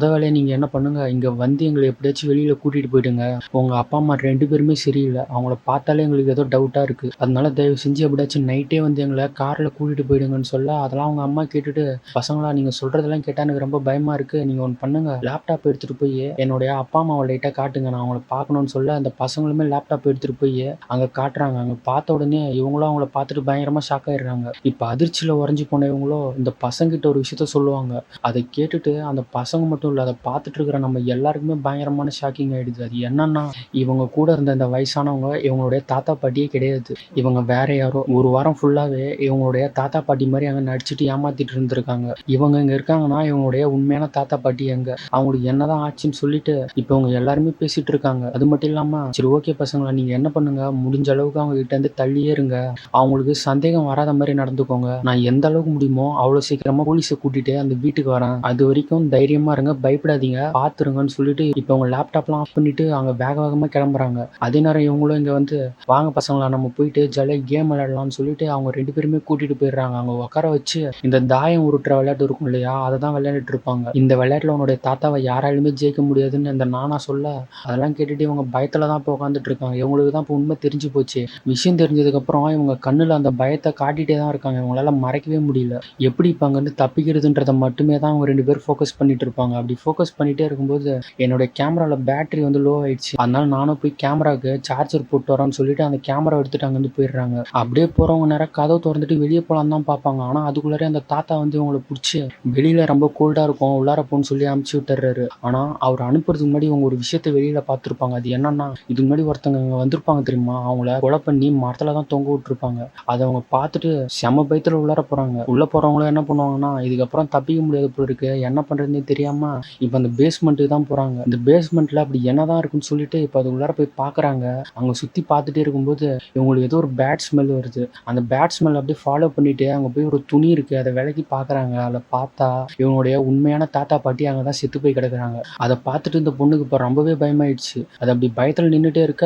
வேலையை நீங்கள் என்ன பண்ணுங்க, இங்கே வந்து எங்களை எப்படியாச்சும் வெளியில் கூட்டிகிட்டு போயிடுங்க. உங்கள் அப்பா அம்மா 2 பேருமே சரியில்லை, அவங்கள பார்த்தாலே எங்களுக்கு ஏதோ டவுட்டாக இருக்குது. அதனால தயவு செஞ்சு எப்படியாச்சும் நைட்டே வந்து எங்களை காரில் கூட்டிகிட்டு போயிடுங்கன்னு சொல்ல அதெல்லாம் அவங்க அம்மா கேட்டுட்டு, பசங்களா நீங்கள் சொல்கிறதெல்லாம் கேட்டால் எனக்கு ரொம்ப பயமாக இருக்குது. நீங்கள் ஒன்று பண்ணுங்க, லேப்டாப் எடுத்துகிட்டு போய் என்னுடைய அப்பா அம்மாவை லைட்டாக காட்டுங்க, நான் அவங்கள பார்க்கணுன்னு சொல்ல அந்த பசங்களுமே லேப்டாப் எடுத்துகிட்டு போய் அங்கே காட்டுறாங்க. அங்கே பார்த்த உடனே இவங்களும் அவங்கள பார்த்துட்டு பயங்கரமாக ஷாக் ஆயிடுறாங்க. இப்போ அதிர்ச்சியில் உறைஞ்சி போன இவங்களோ இந்த பசங்கிட்ட ஒரு விஷயத்த சொல்லுவாங்க. அதை கேட்டுட்டு அந்த பசங்க மட்டும் இல்லை, அதை பார்த்துட்டு இருக்கிற நம்ம எல்லாருக்குமே பயங்கரமான ஷாக்கிங் ஆகிடுது. அது என்னன்னா, இவங்க கூட இருந்த இந்த வயசானவங்க இவங்களுடைய தாத்தா பாட்டியே கிடையாது. இவங்க வேற யாரோ. ஒரு வாரம் ஃபுல்லாகவே இவங்களுடைய தாத்தா பாட்டி மாதிரி அங்கே நடிச்சுட்டு ஏமாத்திட்டு இருந்திருக்காங்க. இவங்க இங்கே இருக்காங்கன்னா இவங்களுடைய உண்மையான தாத்தா பாட்டி எங்க, அவங்களுக்கு என்னதான் ஆச்சுன்னு சொல்லிட்டு இப்போ இவங்க எல்லாருமே பேசிட்டு இருக்காங்க. அது மட்டும் இல்லாமல் சரி, ஓகே பசங்களா, நீங்கள் என்ன பண்ணுங்க, முடிஞ்ச அளவுக்கு அவங்க கிட்ட இருந்து தள்ளியே இருங்க. அவங்களுக்கு சந்தேகம் வராத மாதிரி நடந்துக்கோங்க. நான் எந்த அளவுக்கு முடியுமோ அவ்வளோ சீக்கிரமா போலீஸை கூட்டிட்டு அந்த வீட்டுக்கு வரேன். அது வரைக்கும் தைரியமா இருங்க, பயப்படாதீங்க, பார்த்துருங்கன்னு சொல்லிட்டு இப்போ அவங்க லேப்டாப்லாம் ஆஃப் பண்ணிட்டு அவங்க வேகமாக கிளம்புறாங்க. அதே நேரம் இவங்களும் இங்கே வந்து வாங்க பசங்களா நம்ம போயிட்டு ஜாலியாக கேம் விளையாடலாம்னு சொல்லிட்டு அவங்க 2 பேருமே கூட்டிட்டு போயிடுறாங்க. அவங்க உட்கார வச்சு இந்த தாயம் உருட்டுற விளையாட்டு இருக்கும் இல்லையா, அதை தான் விளையாடிட்டு இருப்பாங்க. இந்த விளையாட்டுல உன்னுடைய தாத்தாவை யாராலுமே ஜெயிக்க முடியாதுன்னு இந்த நானா சொல்ல அதெல்லாம் கேட்டுட்டு இவங்க பயத்தில் தான் இப்போ உட்காந்துட்டு இருக்காங்க. இவங்களுக்கு தான் இப்போ உண்மை தெரிஞ்சு போச்சு. விஷயம் தெரிஞ்சதுக்கப்புறம் இவங்க கண்ணில் அந்த பயத்தை காட்டிகிட்டே தான் இருக்காங்க. இவங்களால மறைக்கவே முடியல. எப்படி இப்போ அங்கேருந்து தப்பிக்கிறதுன்றதை மட்டுமே தான் அவங்க 2 பேரும் ஃபோக்கஸ் பண்ணிட்டு இருப்பாங்க. அப்படி ஃபோக்கஸ் பண்ணிகிட்டே இருக்கும்போது என்னுடைய கேமராவில் பேட்டரி வந்து லோ ஆயிடுச்சு. அதனால நானும் போய் கேமராவுக்கு சார்ஜர் போட்டு வரேன்னு சொல்லிட்டு அந்த கேமரா எடுத்துட்டு அங்கேருந்து போயிடுறாங்க. அப்படியே போகிறவங்க நேரம் கதவை திறந்துட்டு வெளியே போகலான்னு தான் பார்ப்பாங்க. ஆனால் அதுக்குள்ளாரே அந்த தாத்தா வந்து இவங்களை பிடிச்சி வெளியில் ரொம்ப கோல்டாக இருக்கும், உள்ளார போன்னு சொல்லி அமுச்சு விட்டுறாரு. ஆனால் அவர் அனுப்புறதுக்கு முன்னாடி இவங்க ஒரு விஷயத்தை வெளியில் பார்த்துருப்பாங்க. அது என்னன்னா, இதுக்கு முன்னாடி ஒருத்தங்க இங்கே வந்திருப்பாங்க தெரியுமா, அவங்கள கொலை பண்ணி மரத்தில் தான் தொங்க விட்டுருப்பாங்க. அதை அவங்க பார்த்துட்டு செம பயத்தில் உள்ளார போகிறாங்க. உள்ளே போகிறவங்களும் என்ன பண்ணுவாங்கன்னா, இதுக்கப்புறம் தப்பிக்க முடியாது போல இருக்கு, என்ன பண்ணுறதுன்னே தெரியாமல் இப்போ அந்த பேஸ்மெண்ட்டுக்கு தான் போகிறாங்க. இந்த பேஸ்மெண்ட்டில் அப்படி என்ன தான் இருக்குன்னு சொல்லிட்டு இப்போ அது உள்ளார போய் பார்க்குறாங்க. அவங்க சுற்றி பார்த்துட்டே இருக்கும்போது இவங்களுக்கு ஏதோ ஒரு பேட் ஸ்மெல் வருது. அந்த பேட் ஸ்மெல் அப்படியே ஃபாலோ பண்ணிட்டு அங்கே போய் ஒரு துணி இருக்குது, அதை விலக்கி பார்க்குறாங்க. அதில் பார்த்தா இவங்களுடைய உண்மையான தாத்தா பாட்டி அங்கே தான் செத்து போய் கிடக்குறாங்க. அதை பார்த்துட்டு இந்த பொண்ணுக்கு இப்போ ரொம்பவே பயமாயிடுச்சு. அது அப்படி பயத்தில் நின்றுட்டே இருக்க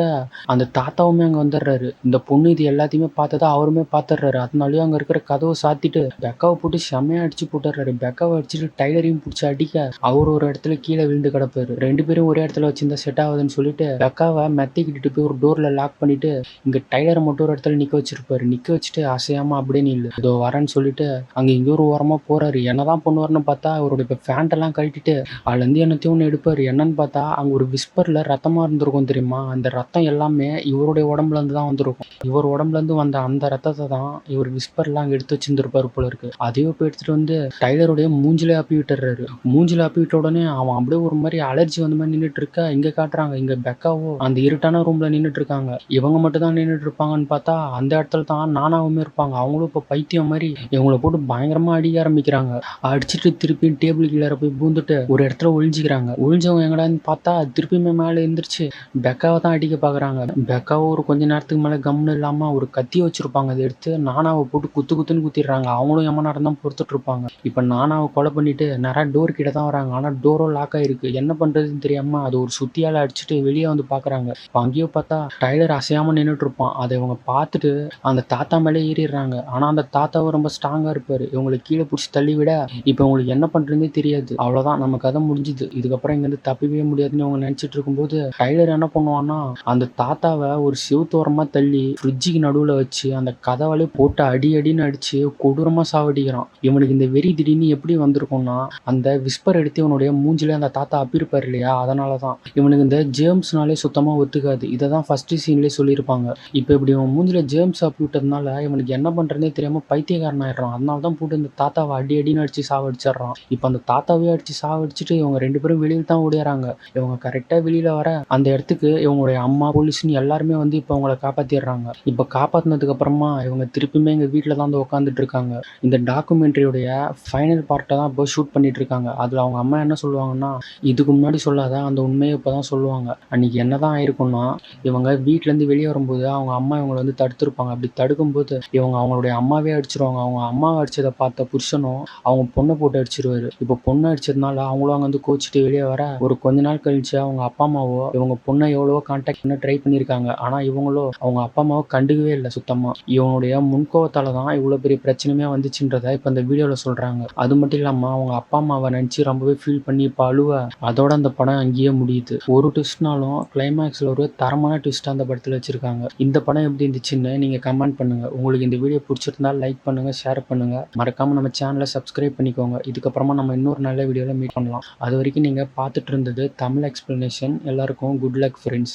அந்த தாத்தாவுமே அங்கே வந்துடுறாரு. இந்த பொண்ணு இது எல்லாத்தையுமே பார்த்ததா அவருமே பார்த்துடுறாரு. அதனாலயும் அங்கே இருக்கிற கதவை சாத்திட்டு பெக்காவை போட்டு செம்மையா அடிச்சு போட்டுறாரு. பெக்காவை அடிச்சுட்டு டைலரையும் பிடிச்சி அடிக்க அவர் ஒரு இடத்துல கீழே விழுந்து கிடப்பாரு. 2 பேரும் ஒரே இடத்துல வச்சிருந்தா செட் ஆகுதுன்னு சொல்லிட்டு பெக்காவை மெத்திக்கிட்டு போய் ஒரு டோர்ல லாக் பண்ணிட்டு இங்க டைலரை மட்டும் ஒரு இடத்துல நிக்க வச்சிருப்பாரு. நிக்க வச்சுட்டு அசையாம அப்படியே நில்லு, இதோ வரேன்னு சொல்லிட்டு அங்க இங்க ஒரு ஓரமா போறாரு. என்னதான் பண்ணுவாருன்னு பார்த்தா அவரோட இப்ப ஃபேண்ட் எல்லாம் கழட்டிட்டு அதுல இருந்து என்னத்தையும் ஒண்ணு எடுப்பாரு. என்னன்னு பார்த்தா அங்க ஒரு விஸ்பர்ல ரத்தமா இருந்திருக்கும் தெரியுமா? அந்த ரத்தம் எல்லாமே இவருடைய உடம்புல இருந்து தான் வந்திருக்கும். இவர் உடம்புல இருந்து வந்த அந்த ரத்தத்தை தான் இவர் விஸ்பர்லாம் அங்க எடுத்து வச்சிருந்திருப்பாரு போல இருக்கு. அதையும் போய் எடுத்துட்டு வந்து டைலருடைய மூஞ்சிலே அப்பி விட்டுறாரு. மூஞ்சில அப்பி விட்ட உடனே அவன் அப்படியே ஒரு மாதிரி அலர்ஜி வந்த மாதிரி நின்றுட்டு இருக்க இங்க காட்டுறாங்க. இங்க பெக்காவோ அந்த இருட்டான ரூம்ல நின்றுட்டு இருக்காங்க. இவங்க மட்டும் தான் நின்றுட்டு இருப்பாங்கன்னு பார்த்தா அந்த இடத்துல தான் நானாவுமே இருப்பாங்க. அவங்களும் இப்ப பைத்தியம் மாதிரி இவங்களை போட்டு பயங்கரமா அடிக்க ஆரம்பிக்கிறாங்க. அடிச்சுட்டு திருப்பி டேபிள் கீழே போய் பூந்துட்டு ஒரு இடத்துல ஒளிஞ்சிக்கிறாங்க. ஒளிஞ்சவங்க எங்கடான்னு பார்த்தா திருப்பியுமே மேல எந்திரிச்சு பெக்காவை தான் அடிக்க பாக்குறாங்க. பெக்காவை ஒரு கொஞ்ச நேரத்துக்கு மேல கம்னு இல்லாம ஒரு கத்தியை வச்சிருப்பாங்க. அதை எடுத்து நானாவை போட்டு குத்து குத்துன்னு குத்திடுறாங்க. அவங்களும் எம்ம நேரம் தான் பொறுத்துட்டு இருப்பாங்க. இப்ப நானாவை கொலை பண்ணிட்டு நிறைய டோர் கிட்ட தான் வராங்க. ஆனா டோரும் லாக் ஆயிருக்கு. என்ன பண்றதுன்னு தெரியாம அது ஒரு சுத்தியால அடிச்சுட்டு வெளியே வந்து பாக்குறாங்க. அங்கேயோ பார்த்தா டைலர் அசையாம நின்றுட்டு இருப்பான். அதை இவங்க பார்த்துட்டு அந்த தாத்தா மேலே ஏறிடுறாங்க. ஆனா அந்த தாத்தாவும் ரொம்ப ஸ்ட்ராங்கா இருப்பாரு. இவங்களை கீழே பிடிச்சி தள்ளி விட இப்ப உங்களுக்கு என்ன பண்றதுன்னே தெரியாது. அவ்வளவுதான், நம்ம கதை முடிஞ்சுது. இதுக்கப்புறம் இங்க இருந்து தப்பிக்கவே முடியாதுன்னு அவங்க நினைச்சிட்டு இருக்கும்போது டைலர் என்ன பண்ணுவான்னா அந்த தாத்தாவை ஒரு சிவத்தோரமா தள்ளி ஃப்ரிட்ஜுக்கு நடுவுல வச்சு அந்த கதவாலே போட்டு அடி அடின்னு அடிச்சு கொடூரமா சாவடிக்கிறான். இவனுக்கு இந்த வெறி திடீர்னு எப்படி வந்திருக்கும்னா அந்த விஸ்பர் எடுத்து இவனுடைய மூஞ்சிலே அந்த தாத்தா அப்பிருப்பாரு இல்லையா? அதனாலதான் இவனுக்கு இந்த ஜேம்ஸ்னாலே சுத்தமா ஒத்துக்காது. இதை தான் ஃபர்ஸ்ட் சீன்லேயே சொல்லியிருப்பாங்க. இப்போ இப்படி இவன் மூஞ்சில ஜேம்ஸ் அப்பி விட்டதுனால இவனுக்கு என்ன பண்றதுனே தெரியாம பைத்தியக்காரன் ஆயிடுறான். அதனாலதான் போட்டு இந்த தாத்தாவை அடி அடின்னு அடிச்சு சாவடிச்சிடறான். இப்போ அந்த தாத்தாவே அடிச்சு சாவடிச்சுட்டு இவங்க 2 பேரும் வெளியில தான் ஓடிறாங்க. இவங்க கரெக்டா வெளியில வர அந்த இடத்துக்கு இவங்களுடைய அம்மா போலீஸ்னு எல்லாருமே வந்து இப்போ அவங்கள காப்பாத்திடுறாங்க. இப்போ காப்பாத்தினதுக்கு அப்புறமா இவங்க திருப்பியுமே எங்க வீட்டில் தான் வந்து உட்காந்துட்டு இருக்காங்க. இந்த டாக்குமெண்ட்ரியோடைய ஃபைனல் பார்ட்டை தான் இப்போ ஷூட் பண்ணிட்டு இருக்காங்க. அதுல அவங்க அம்மா என்ன சொல்லுவாங்கன்னா இதுக்கு முன்னாடி சொல்லாத அந்த உண்மையை இப்பதான் சொல்லுவாங்க. அன்னைக்கு என்னதான் ஆயிருக்கும்னா இவங்க வீட்டுல இருந்து வெளியே வரும்போது அவங்க அம்மா இவங்களை வந்து தடுத்திருப்பாங்க. அப்படி தடுக்கும்போது இவங்க அவங்களுடைய அம்மாவே அடிச்சிருவாங்க. அவங்க அம்மாவை அடிச்சதை பார்த்த புருஷனும் அவங்க பொண்ணை போட்டு அடிச்சிருவாரு. இப்போ பொண்ணை அடிச்சதுனால அவங்களும் அங்க வந்து கோச்சிட்டு வெளியே வர ஒரு கொஞ்ச நாள் கழிச்சு அவங்க அப்பா அம்மாவோ இவங்க பொண்ணை எவ்வளவோ கான்டாக்ட் பண்ண ட்ரை பண்ணியிருக்காங்க. ஆனா இவங்களோ அவங்க அப்பா அம்மாவை கண்டுக்கவே இல்லை சுத்தமா. இவனுடைய முன்கோவத்தால தான் இவ்வளவு பெரிய பிரச்சனையுமே வந்துச்சுன்றத இப்ப இந்த வீடியோல சொல்றாங்க. அது மட்டும் இல்லாம அவங்க அப்பா அம்மாவை நினைச்சு ரொம்பவே ஃபீல் பண்ணி இப்ப அழுவ அதோட அந்த படம் அங்கேயே முடியுது. ஒரு ட்விஸ்ட்னாலும் கிளைமேக்ஸ்ல ஒரு தரமான ட்விஸ்ட் அந்த படத்துல வச்சிருக்காங்க. இந்த படம் எப்படி இருந்துச்சுன்னு நீங்க கமெண்ட் பண்ணுங்க. உங்களுக்கு இந்த வீடியோ பிடிச்சிருந்தா லைக் பண்ணுங்க, ஷேர் பண்ணுங்க. மறக்காம நம்ம சேனலை சப்ஸ்கிரைப் பண்ணிக்கோங்க. இதுக்கப்புறமா நம்ம இன்னொரு நல்ல வீடியோல மீட் பண்ணலாம். அது வரைக்கும் நீங்க பார்த்துட்டு இருந்தது தமிழ் எக்ஸ்பிளனேஷன். எல்லாருக்கும் குட் லக் ஃப்ரெண்ட்ஸ்.